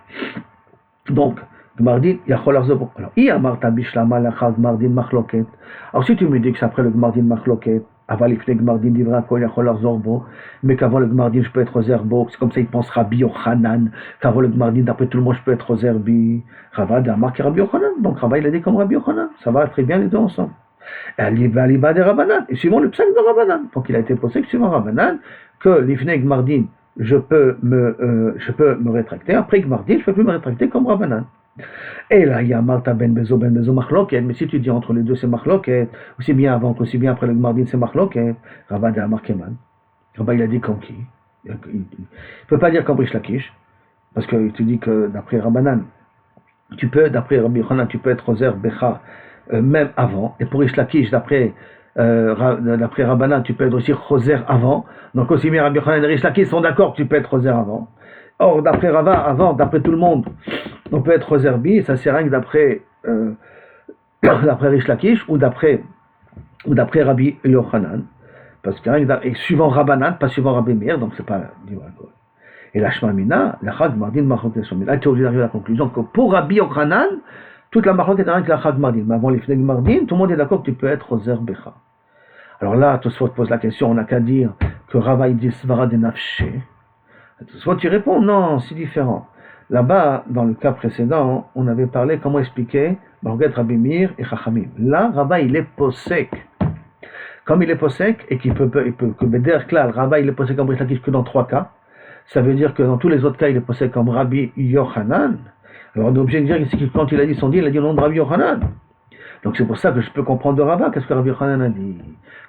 Donc, Gmardin, Yachol Arzorbo. Alors, Iamarta Bishlama Lachad Gmardin Machloket. Alors, si tu me dis que c'est après le Gmardin Machloket, Avalifne Gmardin Divra Kol Yachol Arzorbo, mais qu'avant le Gmardin, je peux être Zerbo, c'est comme ça, il pense Rabbi Yochanan, qu'avant le Gmardin, d'après tout le monde, je peux être Zerbi. Rava d'Amar qui est Rabbi Yochanan. Donc, Rava, il a dit comme Rabbi Yochanan. Ça va très bien les deux ensemble. Et Aliba de Rabbanan. Et suivant le psak de Rabbanan. Donc, il a été posé que suivant Rabbanan, que l'Ifne Gmardin, je peux me rétracter. Après Gmardin, je ne peux plus me rétracter comme Rabbanan. Et là, il y a Marta ben bezo machloket. Mais si tu dis entre les deux, c'est machloket, aussi bien avant qu'aussi bien après le Gmardin, c'est machloket. Rabba de Markeman. Rabba, il a dit comme qui? Il ne peut pas dire comme Rish Lakish, parce que tu dis que d'après Rabbanan, tu peux, d'après Rabbi Yochanan, tu peux être Roser Becha même avant. Et pour Rish Lakish, d'après Rabbanan, tu peux être aussi Roser avant. Donc aussi bien Rabbi Yochanan et Rish Lakish sont d'accord que tu peux être Roser avant. Or, d'après Rava, avant, d'après tout le monde, on peut être Roserbi, ça c'est rien que d'après d'après Rish Lakish ou d'après Rabbi Yochanan, parce que et suivant Rabbanan, pas suivant Rabbi Meir, donc c'est pas et la Shmamina, la Chag Mardin, Machloket Shomil. Là, tu es obligé d'arriver à la conclusion que pour Rabbi Yochanan, toute la Machloket est avec la Chag Mardin. Mais avant les Fneg Mardin, tout le monde est d'accord que tu peux être Roser Becha. Alors là, Tosfot pose la question, on n'a qu'à dire que Rava il dit Svara de Nafshe. Tosfot tu réponds, non, c'est différent. Là-bas, dans le cas précédent, on avait parlé comment expliquer Marget Rabbi Meir et Chachamim. Là, Rava il est posek. Comme il est posek, et qu'il peut que Beder Klal, Rava il est posek comme Rish Lakish que dans 3 cas, ça veut dire que dans tous les autres cas, il est posek comme Rabbi Yochanan. Alors on est obligé de dire ici que quand il a dit son dit, il a dit au nom de Rabbi Yochanan. Donc c'est pour ça que je peux comprendre de Rava. Qu'est-ce que Rabbi Yochanan a dit?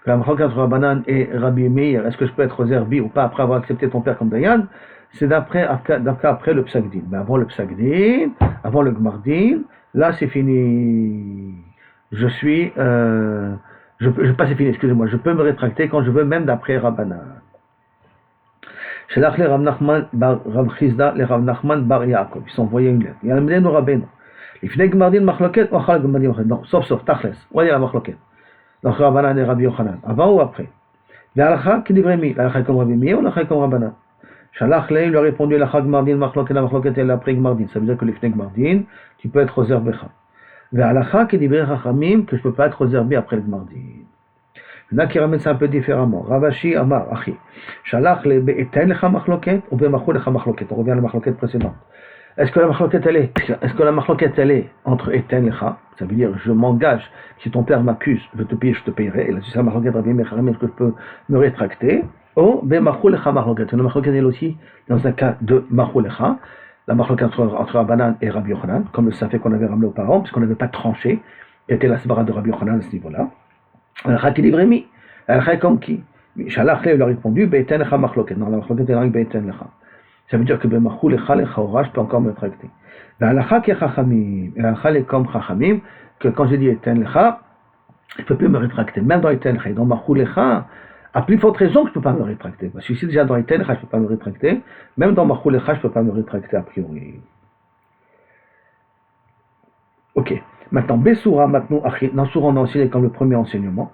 Que la marque entre Rabbanan et Rabbi Meir, est-ce que je peux être Roserbi ou pas après avoir accepté ton père comme Dayan? C'est d'après après le Psagdin. Mais avant le Psagdin, avant le Gmardin, là c'est fini. Je suis... pas c'est fini, excusez-moi. Je peux me rétracter quand je veux, même d'après Rabbanan. Shelach le Rav Nachman bar Rav Chizda le Rav Nachman bar Yaakov. Ils sont envoyés une lettre. Yalmedenu Rabbeinu. Lifnei Gmardin machloket ou achal Gmardin machloket. Non, sauf, tachles. Où est la machloket? Donc Rabbanan et Rabbi Yochanan. Avant ou après? Ve'alacha ki divrei mi. L'alacha comme Rabbi Meir ou l'alacha comme Rabbanan? Shalach le, il lui a répondu l'alacha Gmardin machloket, la machloket est l'après Gmardin. Ça veut dire que lifnei Gmardin, tu peux être Roser Becha. Ve'alacha ki divrei Chachamim, que je peux pas être Roser Bi après le Gmardin. Il y en a qui ramènent ça un peu différemment. Ravashi Amar, Achi. Shalach le be'eten lecha machloket ou be'machou lecha machloket. On revient à la machloket précédente. Est-ce que la machloket elle est entre eten lecha, ça veut dire je m'engage, si ton père m'accuse, je te paye, je te payerai. Et là, c'est ça machloket Rabbi Meir, est-ce que je peux me rétracter? Ou be'machou lecha machloket. Une machloket elle aussi dans un cas de machou lecha. La machloket entre Rabbanan et Rabbi Yochanan, comme le savait qu'on avait ramené aux parents, puisqu'on n'avait pas tranché, qui était la svara de Rabbi Yochanan à ce niveau-là. Alors, qui livré alors, comme qui? Shalach il a répondu, Be'eten lecha machloket. Non, la machloket est avec Be'eten lecha. Ça veut dire que Be'machou lecha lecha ora, je peux encore me tracter. Ve'alacha ke chachamim. Et l'alacha est comme chachamim, que quand je dis Eten lecha, je ne peux plus me rétracter. Même dans Eten lecha. Et dans Machou lecha, à plus forte raison que je ne peux pas me rétracter. Parce que si déjà dans Eten lecha, je ne peux pas me rétracter, même dans Machou lecha, je ne peux pas me rétracter a priori. Ok. Maintenant, Bessoura, maintenant, dans Soura, on a enseigné comme le premier enseignement,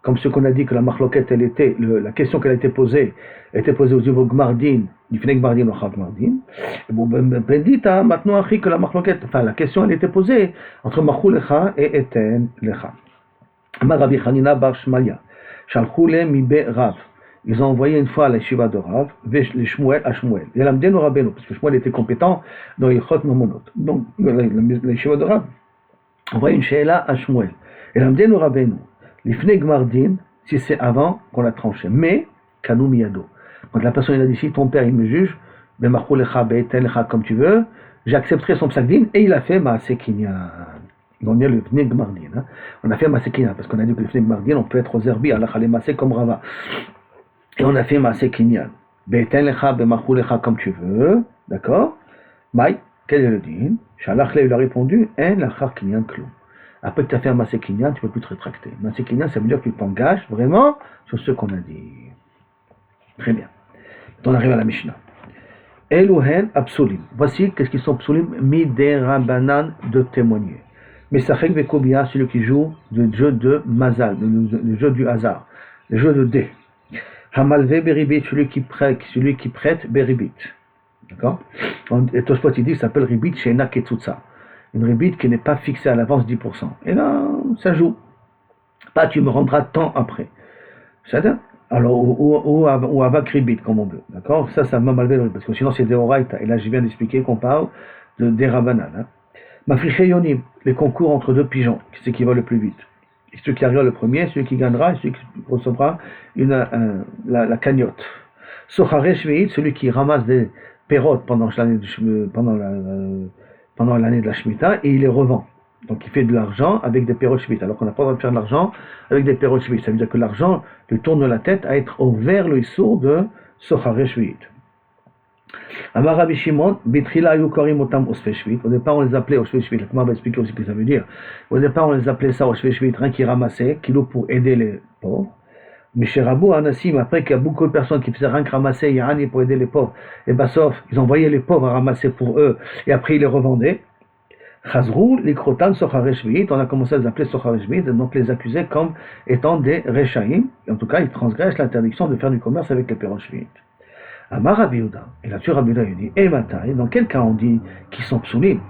comme ce qu'on a dit que la machloket, elle était, la question qu'elle a été posée au niveau Gmardin, du Fnei Gmardin au Chag Gmardin. Et bon, Bendita, maintenant, que la machloket, enfin, la question, elle était posée entre Machou lecha et Eten lecha. Amar Rabbi Chanina bar Shmaya, Shalchou le mibe Rav. Ils ont envoyé une fois à la Shiva de Rav, les Shmuel à Shmuel. Et l'amdenu Rabbeinu, parce que Shmuel était compétent dans les Chot Mamonot. Donc, les Shiva de Rav. Envoyé une Sheila à Shmuel. Et l'amdenu Rabbeinu. L'ifnei Gmardin, si c'est avant qu'on l'a tranché. Mais, kanou miyado. Quand la personne a dit, si ton père il me juge, bemachou lecha, be'eten lecha, comme tu veux, j'accepterai son psagdin, et il a fait maaseh kinyan. On a le l'ifnei Gmardin. Hein. On a fait maaseh kinyan, parce qu'on a dit que l'ifnei Gmardin, on peut être aux herbi, alach ale maaseh comme Rava. Et on a fait maaseh kinyan. Be'eten lecha, bemachou lecha, comme tu veux. D'accord? Maï, quel est le din? Shalach le, il a répondu, en lachar kinyan klou. Après que tu as fait un maaseh kinyan, tu ne peux plus te rétracter. Maaseh kinyan, ça veut dire que tu t'engages vraiment sur ce qu'on a dit. Très bien. On arrive à la Mishnah. Eluhen absolim. Voici qu'est-ce qu'ils sont absolim, miderabanan, de témoigner. Mesachek vekobia, celui qui joue le jeu de mazal, le jeu du hasard, le jeu de dés. Hamalve beribit, celui qui prête beribit. D'accord? Et Tosfot il dit, ça s'appelle ribit sheina ketzutza. Une ribit qui n'est pas fixée à l'avance 10%. Et là, ça joue. Pas tu me rendras tant après. C'est-à-dire, alors, ou avec ribit, comme on veut. D'accord? Ça m'a malvé le ribit. Parce que sinon, c'est des oraita. Et là, je viens d'expliquer qu'on parle des rabanan. Hein. Mafriché yonim, les concours entre deux pigeons. C'est qui va le plus vite. Et celui qui arrivera le premier, celui qui gagnera, et celui qui recevra la cagnotte. Sochare shveit, celui qui ramasse des pérotes pendant l'année de la Shemitah, et il les revend. Donc il fait de l'argent avec des pérotes shvit, alors qu'on n'a pas le droit de faire de l'argent avec des pérotes shvit. Ça veut dire que l'argent lui tourne la tête à être vers le issour de Sochare shvit. Amar Rabbi Shimon, Bitrila Ayukorim Otam Osfe shvit. Au départ, on les appelait Osfe shvit. La Gemara va expliquer aussi ce que ça veut dire. Au départ, on les appelait ça Osfe shvit, rien qui ramassait, kilo pour aider les pauvres. Mais chez Rabou Anassim, après qu'il y a beaucoup de personnes qui faisaient rien que ramasser Yarani pour aider les pauvres, et Bassof, ils envoyaient les pauvres à ramasser pour eux, et après ils les revendaient. Chazrou, les Krotan, Sochareshvit, on a commencé à les appeler Sochareshvit, donc les accuser comme étant des Rechaïm, en tout cas ils transgressent l'interdiction de faire du commerce avec les Peroshvit. Amar Rabbi Yehuda, et là-dessus Rabbi Yehuda dit, et Matai, dans quel cas on dit qu'ils sont psoulim?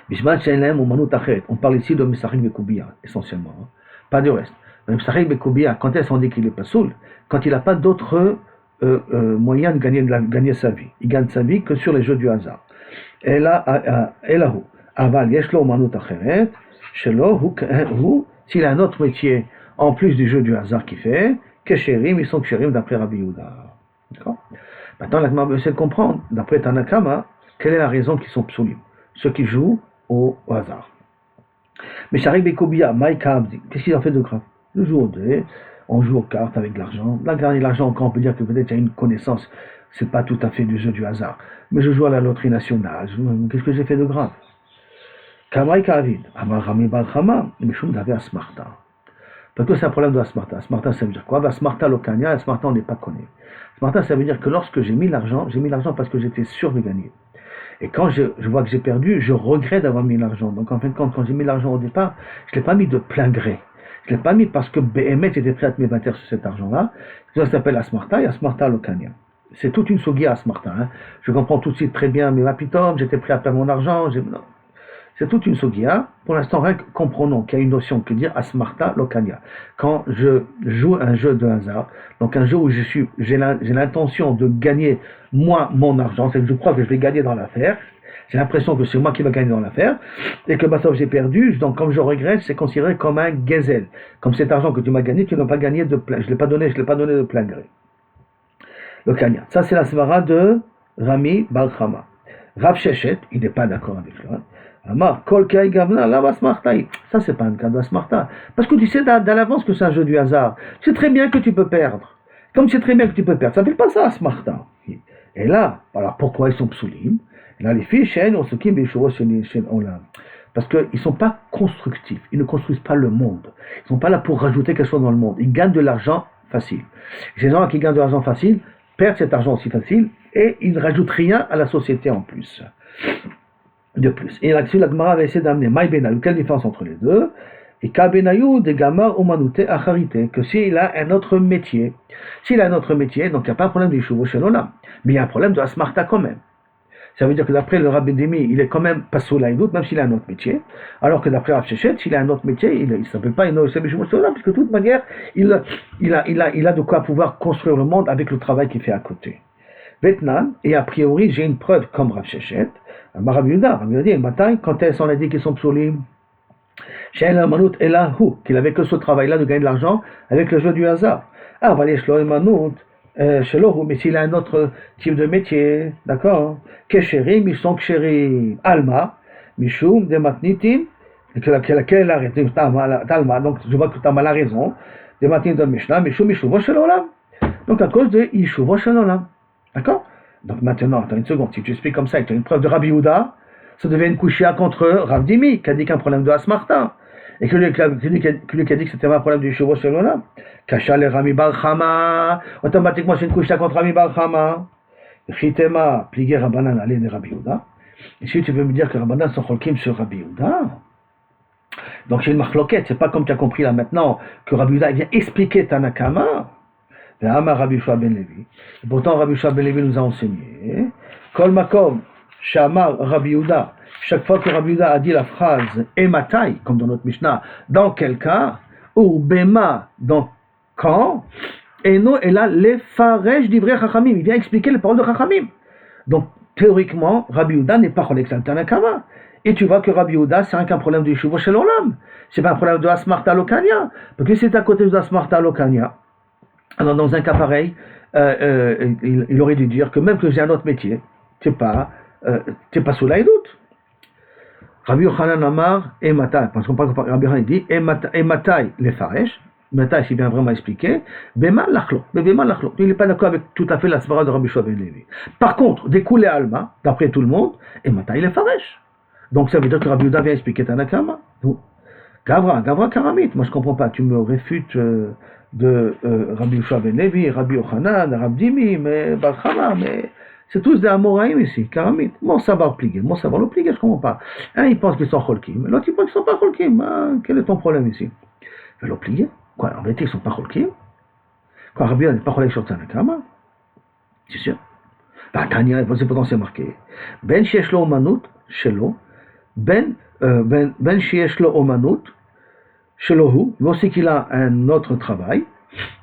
Bishmat Shelem ou Manut Achet, on parle ici de Mesachik Bekoubiya, essentiellement, hein, pas du reste. Mesachik Bekoubiya, quand est-ce qu'on dit qu'il est pas soul? Quand il n'a pas d'autre moyen de gagner sa vie. Il gagne sa vie que sur les jeux du hasard. Et là, Aval Yeshlo Manut Acheret, Shelo, s'il a un autre métier en plus du jeu du hasard qu'il fait, Kesherim, ils sont Kesherim d'après Rabbi Yehuda. D'accord? Maintenant, la Gemara essaie de comprendre, d'après Tanakama, quelle est la raison qu'ils sont psoulim? Ceux qui jouent au hasard. Mais Sharik Bekobia, Maïka Abdi, qu'est-ce qu'ils ont fait de grave? Le jour de, on joue aux cartes avec de l'argent. Là, gagner de l'argent, encore on peut dire que peut-être il y a une connaissance, c'est pas tout à fait du jeu du hasard. Mais je joue à la loterie nationale, qu'est-ce que j'ai fait de grave? Kamaïka Avid, Amar Rami Balchama, Mishum Dave Asmarta. Parce que c'est un problème de Asmarta. Asmarta, ça veut dire quoi? Asmarta Lokania, Asmarta, on n'est pas connu. Asmarta, ça veut dire que lorsque j'ai mis l'argent parce que j'étais sûr de gagner. Et quand je vois que j'ai perdu, je regrette d'avoir mis l'argent. Donc en fin de compte, quand j'ai mis l'argent au départ, je ne l'ai pas mis de plein gré. Je ne l'ai pas mis parce que BMS était prêt à te m'évater sur cet argent-là. Ça s'appelle Asmarta et Asmarta Lokania. C'est toute une sogia Asmarta. Hein. Je comprends tout de suite très bien, mais Mapitom, j'étais prêt à perdre mon argent. Non. C'est toute une sogia. Pour l'instant, rien que comprenons qu'il y a une notion qui dit Asmarta Lokania. Quand je joue un jeu de hasard, donc un jeu où j'ai l'intention de gagner moi mon argent, c'est que je crois que je vais gagner dans l'affaire, j'ai l'impression que c'est moi qui vais gagner dans l'affaire, et que maintenant j'ai perdu, donc comme je regrette, c'est considéré comme un gazelle. Comme cet argent que tu m'as gagné, tu n'as pas gagné de plein, je ne l'ai pas donné de plein gré. Lokania. Ça c'est la svara de Rami Balchama. Rav Shechet, il n'est pas d'accord avec lui. Amar, Kol Kai Gavna, Lava Smartai. Ça, c'est pas un cas de Smarta. Parce que tu sais d'à l'avance que c'est un jeu du hasard. Tu sais très bien que tu peux perdre. Comme tu sais très bien que tu peux perdre, ça ne s'appelle pas ça, Smarta. Et là, alors pourquoi ils sont psoulim? Et là, les filles, Shen, Osukim, Bishuro, Shen, Olam. Parce qu'ils ne sont pas constructifs. Ils ne construisent pas le monde. Ils ne sont pas là pour rajouter quelque chose dans le monde. Ils gagnent de l'argent facile. Et ces gens qui gagnent de l'argent facile perdent cet argent aussi facile et ils ne rajoutent rien à la société en plus. De plus. Et là-dessus, la Gemara va essayer d'amener Maïbenayou, quelle différence entre les deux? Et Kabenayou de Gamar Omanute Acharite, que s'il a un autre métier, donc il n'y a pas un problème du Shuvo Shelolam, mais il y a un problème de Asmarta quand même. Ça veut dire que d'après le Rabbi Demi, il est quand même pas sous l'aïdout, même s'il a un autre métier, alors que d'après Rav Shechet, s'il a un autre métier, il ne s'appelle pas Ino Shuvo Shelolam, puisque de toute manière, il a de quoi pouvoir construire le monde avec le travail qu'il fait à côté. Vietnam, et a priori, j'ai une preuve comme Rav Shechet. Rabbi Yehuda dit, le matin, quand est-ce qu'on a dit qu'ils sont psoulim? She'en al-manut elahu, qu'il avait que ce travail-là de gagner de l'argent avec le jeu du hasard. Ah, valish lo al-manut, shelohu, mais s'il a un autre type de métier, d'accord? Kesherim, ils sont ksherim. Alma, mishum, de matnitim, quelle a raison? Talma, donc je vois que tu as mal la raison. De matnitim de Mishnah, mishum, mishuvo shelolam. Donc à cause de Yishuvo shelolam. D'accord? Donc maintenant, attends une seconde, si tu expliques comme ça et tu as une preuve de Rabbi Yehuda, ça devient une couchia contre Rav Dimi, qui a dit qu'un problème de Asmarta, et que lui qui a dit que c'était un problème du Shuvo Shelolam. Kasha le Rami Balchama, automatiquement c'est une couchia contre Rami Balchama. Chitema, plié Rabbanan, allez de Rabbi Yehuda. Et si tu veux me dire que Rabbanan sont cholkim sur Rabbi Yehuda, donc c'est une marloquette, c'est pas comme tu as compris là maintenant, que Rabbi Yehuda vient expliquer Tanakama. Rabbi Yoshua ben Levi. Pourtant, Rabbi Yoshua ben Levi nous a enseigné Kol Makom, Shamar Rabbi Yehuda. Chaque fois que Rabbi Yehuda a dit la phrase Ematai, comme dans notre Mishnah, dans quel cas, ou Bema, dans quand, et non, et là, les Farej d'Ivrei Chachamim. Il vient expliquer les paroles de Chachamim. Donc, théoriquement, Rabbi Yehuda n'est pas Cholek Tanakama. Et tu vois que Rabbi Yehuda, c'est un problème du Shuvo Shel Olam. C'est pas un problème de Asmarta Lokania. Parce que c'est à côté de Asmarta Lokania. Alors, dans un cas pareil, il aurait dû dire que même que j'ai un autre métier, tu n'es pas sous l'aïdoute. Rabbi Yochanan Amar, et Matai, parce qu'on parle de Rabbi Yochanan, il dit, et Matai, les Faresh, Matai, c'est bien vraiment expliqué, Bema Lachlo, il n'est pas d'accord avec tout à fait la svara de Rabbi Yoshua ben Levi. Par contre, découlé Alma, d'après tout le monde, et Matai, les Faresh. Donc ça veut dire que Rabbi Yehuda vient expliquer Tanakama. Gavra Karamit, moi je ne comprends pas, tu me réfutes de Rabbi Yoshua ben Levi, Rabbi Yochanan, Rabbi Dimi, mais Bar Chama, mais c'est tous des Amoraïm ici, Karamit. Mon savoir plié, mon savoir le plié, je comprends pas. Un il pense qu'ils sont Cholkim, l'autre il pense qu'ils sont pas Cholkim. Hein, quel est ton problème ici? Le plié? Quoi, en vérité ils sont pas Cholkim? Quoi, Rabbi n'est pas Cholkim sur Tanakama? C'est sûr. Bah, Tania, c'est pourtant c'est marqué. Ben Shiesh lo Omanut, Shelo, Ben Shiesh lo Omanut, Shelohu, il aussi qu'il a un autre travail,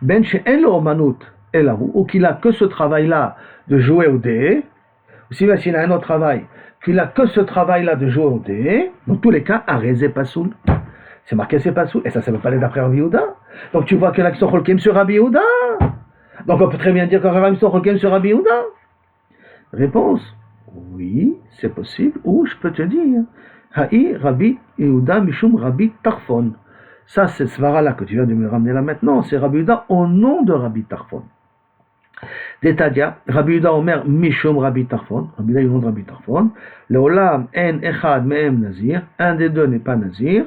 Ben She'en lo Omanut, Elahu, ou qu'il a que ce travail-là de jouer au dé, ou s'il a un autre travail, qu'il a que ce travail-là de jouer au dé, dans tous les cas, Arezé Pasoul. C'est marqué c'est Pasoul, et ça veut pas aller d'après Rabbi Yehuda. Donc tu vois que là, ils sont Cholkim sur Rabbi Yehuda. Donc on peut très bien dire que Rabbi sont Cholkim sur Rabbi Yehuda. Réponse, oui, c'est possible, ou je peux te dire, Haï Rabbi Yehuda Mishum Rabbi Tarfon. Ça, c'est ce vara-là que tu viens de me ramener là maintenant, c'est Rabbi Yehuda au nom de Rabbi Tarfon. Détadia, Rabbi Yehuda Omer Mishum Rabbi Tarfon, Rabbi Yehuda au nom de Rabbi Tarfon, Leolam En Echad Mehem Nazir, un des deux n'est pas Nazir,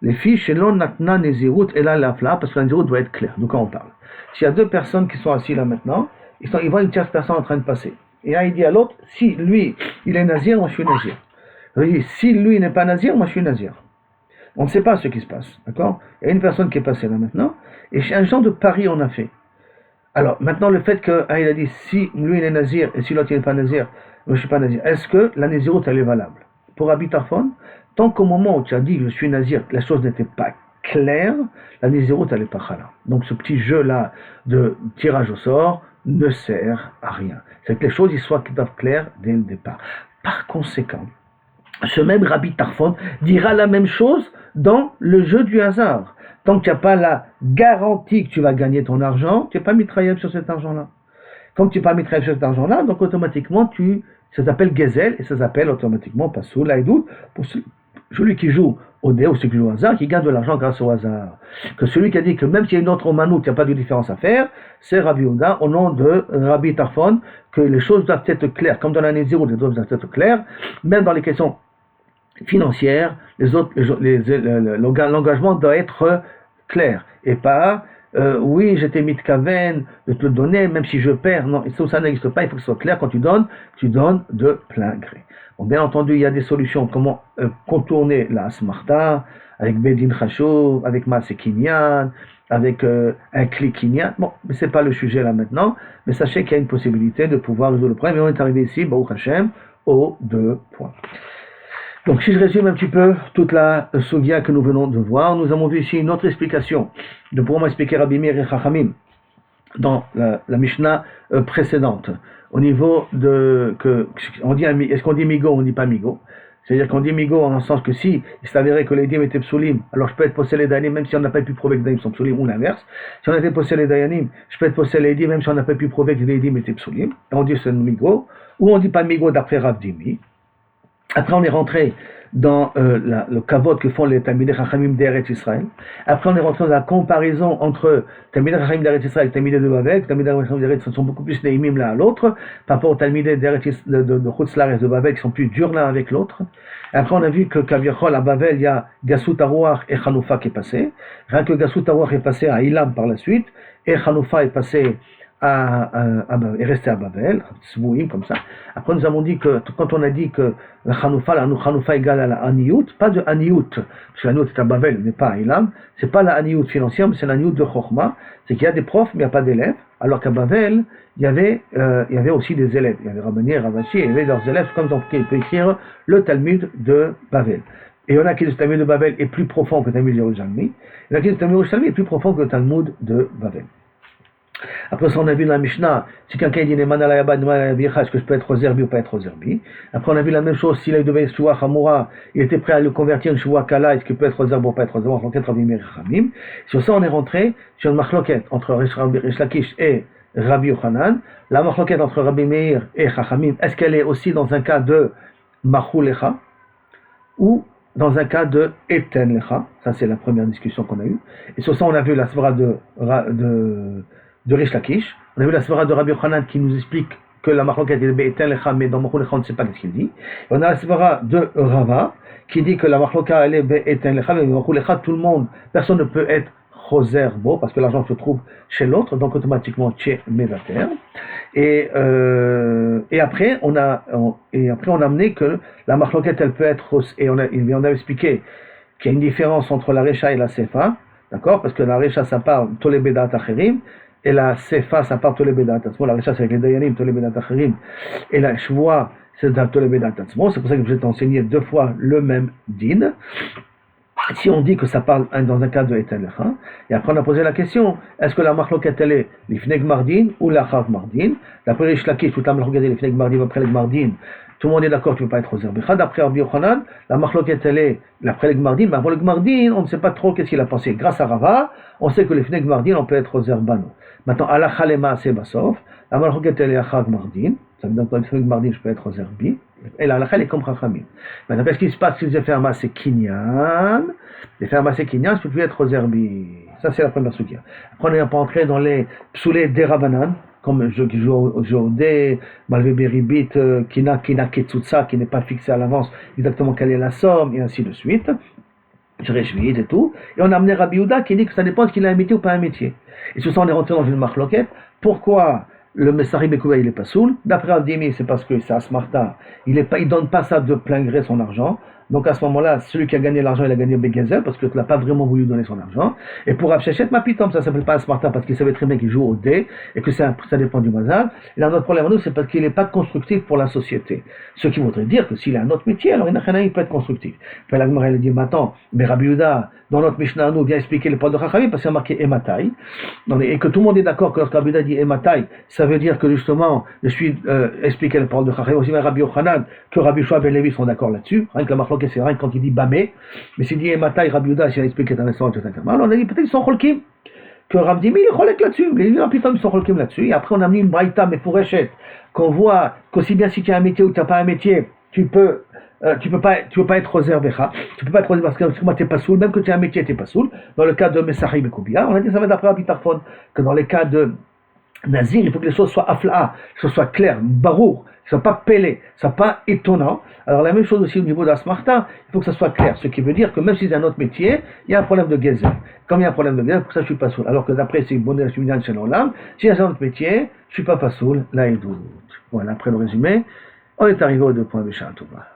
les filles chez l'on natna Nezirut et là l'afla, parce que la Nezirut doit être claire. De quoi on parle? S'il y a deux personnes qui sont assises là maintenant, ils voient une tierce personne en train de passer. Et là, il dit à l'autre, si lui, il est nazir, moi je suis nazir. Il dit, si lui n'est pas nazir, moi je suis nazir. On ne sait pas ce qui se passe, d'accord? Il y a une personne qui est passée là maintenant, et un genre de pari on a fait. Alors, maintenant, le fait qu'il a dit, si lui il est nazir, et si l'autre il n'est pas nazir, moi je ne suis pas nazir, est-ce que la naziroute elle est valable? Pour Rabbi Tarfon, tant qu'au moment où tu as dit que je suis nazir, la chose n'était pas claire, la naziroute elle n'est pas chala. Donc ce petit jeu-là de tirage au sort ne sert à rien. C'est que les choses soient claires dès le départ. Par conséquent, ce même Rabbi Tarfon dira la même chose dans le jeu du hasard. Tant que tu n'as pas la garantie que tu vas gagner ton argent, tu n'es pas mitraillable sur cet argent-là. Comme tu n'es pas mitraillable sur cet argent-là, donc automatiquement, ça s'appelle Gezel, et ça s'appelle automatiquement Pasoul, Laïdout, pour celui qui joue au dé ou celui qui joue au hasard, qui gagne de l'argent grâce au hasard. Que celui qui a dit que même s'il y a une autre manout, il n'y a pas de différence à faire, c'est Rabbi Yehuda, au nom de Rabbi Tarfon, que les choses doivent être claires, comme dans la Nézirut, les choses doivent être claires, même dans les questions financières, l'engagement doit être clair, et pas oui, j'étais mitkaven de te le donner, même si je perds. Non, ça n'existe pas, il faut que ce soit clair. Quand tu donnes de plein gré. Bon, bien entendu, il y a des solutions. Comment contourner la smarta, avec Bedin Chashov, avec Maaseh Kinyan, avec un Kli Kinyan. Bon, mais ce n'est pas le sujet là maintenant, mais sachez qu'il y a une possibilité de pouvoir résoudre le problème. Et on est arrivé ici, Baruch Hashem, aux 2 points. Donc, si je résume un petit peu toute la sugya que nous venons de voir, nous avons vu ici une autre explication de pourquoi expliquer Rabbi Meir et Chachamim dans la Mishnah précédente. Au niveau de est-ce qu'on dit migo ou on ne dit pas migo? C'est-à-dire qu'on dit migo en un sens que si il s'avérait que les dîmes étaient psulim, alors je peux être possédé les dayanim même si on n'a pas pu prouver que les dîmes sont psulim, ou l'inverse. Si on avait possédé les dayanim, je peux être possédé les dîmes même si on n'a pas pu prouver que les dîmes étaient psulim. Et on dit c'est migo, ou on ne dit pas migo d'après Rav Dimi. Après, on est rentré dans le kavod que font les Talmidei Chachamim d'Eretz Israël. Après, on est rentré dans la comparaison entre Talmidei Chachamim d'Eretz Israël et Talmidei de Bavel. Les Talmidei Chachamim d'Eretz Israël sont beaucoup plus neimim l'un à l'autre, par rapport aux Talmidei de Chutz La'aretz de Bavel qui sont plus durs l'un avec l'autre. Après, on a vu que Kaviachol à Bavel, il y a Gasut Aruach et Chanoufa qui est passé. Rien que Gasut Aruach est passé à Ilam par la suite, et Chanoufa est passé est resté à Babel, comme ça. Après, nous avons dit que, quand on a dit que la Chanoufa égale à la Aniyut, pas de Aniyut, parce que l'Aniyut est à Babel, mais pas à Ilam, c'est pas la Aniyut financière, mais c'est l'Aniyut de Chokhma, c'est qu'il y a des profs, mais il n'y a pas d'élèves, alors qu'à Babel, il y avait aussi des élèves. Il y avait Rabani, Ravashi, et il y avait leurs élèves, comme on peut écrire le Talmud de Babel. Et il y en a qui disent que le Talmud de Babel est plus profond que le Talmud de Yerushalmi, il y en a qui disent que le Talmud de Yerushalmi est plus profond que le Talmud de Babel. Après ça, on a vu dans la Mishnah, si quelqu'un dit est-ce que je peux être au Zerbi ou pas être au Zerbi. Après, on a vu la même chose, s'il devait être Shua Hamura, il était prêt à le convertir en Shua Kala, est-ce qu'il peut être au Zerbi ou pas être au Zerbi, en l'enquête Rabbi Meir et Chachamim. Sur ça, on est rentré sur une machloket entre Rish Lakish et Rabbi Yochanan. La machloket entre Rabbi Meir et Chachamim, est-ce qu'elle est aussi dans un cas de Machulecha ou dans un cas de Eten Lecha? Ça, c'est la première discussion qu'on a eue. Et sur ça, on a vu la svara de Rish Lakish. On a vu la svara de Rabbi Yochanan qui nous explique que la machloket est Be'eten Lecha, mais dans Machul Lecha, on ne sait pas ce qu'il dit. Et on a la svara de Rava qui dit que la machloka elle est Be'eten Lecha, mais dans Machul Lecha, tout le monde, personne ne peut être choser bo, parce que l'argent se trouve chez l'autre, donc automatiquement tu es mévater. Et après, on a amené que la marloquette, elle peut être, et on a expliqué qu'il y a une différence entre la recha et la sefa, d'accord? Parce que la recha, ça parle tolebedat acherim, et la sefa, ça parle tolebedat atzmo. La recha, c'est avec les dayanim, tolebedat acherim, et la shvoa, c'est dans tolebedat atzmo. C'est pour ça que je vais t'enseigner 2 fois le même din. Si on dit que ça parle dans un cas de Etelcha, et après on a posé la question, est-ce que la marloquette elle est l'ifneg mardin ou la chav mardin? D'après les shlakish, toute la marloquette est l'ifneg mardin, après les mardin, tout le monde est d'accord, tu ne peux pas être roser bechad. D'après Rabbi Yochanan, la marloquette elle est l'après les mardin, mais avant les mardin, on ne sait pas trop qu'est-ce qu'il a pensé. Grâce à Rava, on sait que l'ifneg mardin, on peut être roser bano. Maintenant, à la chalema c'est basof, la marloquette elle est la chav mardin, ça veut dire que l'ifneg mardin, je peux être roser bi. Et là, la est comme Chachamim. Maintenant, qu'est-ce qui se passe si j'ai fait un massé kinyan? J'ai fait un massé kinyan, je peux plus être aux herbies. Ça, c'est la première soukia. Après, on n'est pas entré dans les psoulés des Rabanan, comme Jodé, Malvé Beribit, Kina Ketsutsa, qui n'est pas fixé à l'avance exactement quelle est la somme, et ainsi de suite. Je réjouis et tout. Et on a amené Rabbi Yehuda qui dit que ça dépend de qu'il a un métier ou pas un métier. Et sur ça, on est rentré dans une marloquette. Pourquoi le Messari Bekouba il est pas soul? D'après Abdimi, c'est parce que c'est Asmarta, il donne pas ça de plein gré son argent. Donc à ce moment-là, celui qui a gagné l'argent, il a gagné Begazel parce que tu n'as pas vraiment voulu donner son argent. Et pour Abshechet Mapitom, ça ne s'appelle pas Asmarta parce qu'il savait très bien qu'il joue au dé et que ça dépend du mazal. Et là, notre problème à nous, c'est parce qu'il n'est pas constructif pour la société. Ce qui voudrait dire que s'il a un autre métier, alors il peut être constructif. Puis la Gemara, elle dit, mais attends, mais Rabbi Yehuda, dans notre Mishnah, nous vient expliquer le point de Chachamim parce qu'il y a marqué Ematai. Et que tout le monde est d'accord que lorsque Rabbi Yehuda dit Ematai, ça veut dire que justement, je suis expliqué le point de Chachamim, aussi Rabbi Yochanan, que Rabbi Shua ben Levi sont d'accord là-dessus. Rien que la marloquette, c'est rien quand il dit Bamé, mais s'il dit Ematai, Rabbi Yehuda, s'il a expliqué un instant, etc. Alors on a dit peut-être qu'ils sont cholkim, que Rabbi Dimi, il est cholek là-dessus, les Rapitom, ils sont cholkim là-dessus. Et après, on a mis une braïta, mais pour Echet, qu'on voit qu'aussi bien si tu as un métier ou tu n'as pas un métier, tu peux pas être roser becha, tu peux pas être roser parce que moi t'es pas soul, même que tu as un métier t'es pas soul. Dans le cas de Messari Bekoubia, on a dit ça va d'après Rabbi Tarfon, que dans les cas de Nazir, il faut que les choses soient afla, que ce soit clair, barour, que ce soit pas pelé, que ce soit pas étonnant. Alors la même chose aussi au niveau d'Asmarta, il faut que ça soit clair, ce qui veut dire que même si c'est un autre métier, il y a un problème de gezer. Comme il y a un problème de gezer, pour ça je suis pas soul. Alors que d'après c'est bon de la Shimidan chez l'Olam, si j'ai un autre métier, je suis pas soul, là et doute. Voilà, après le résumé, on est arrivé aux 2 points de Shatouba.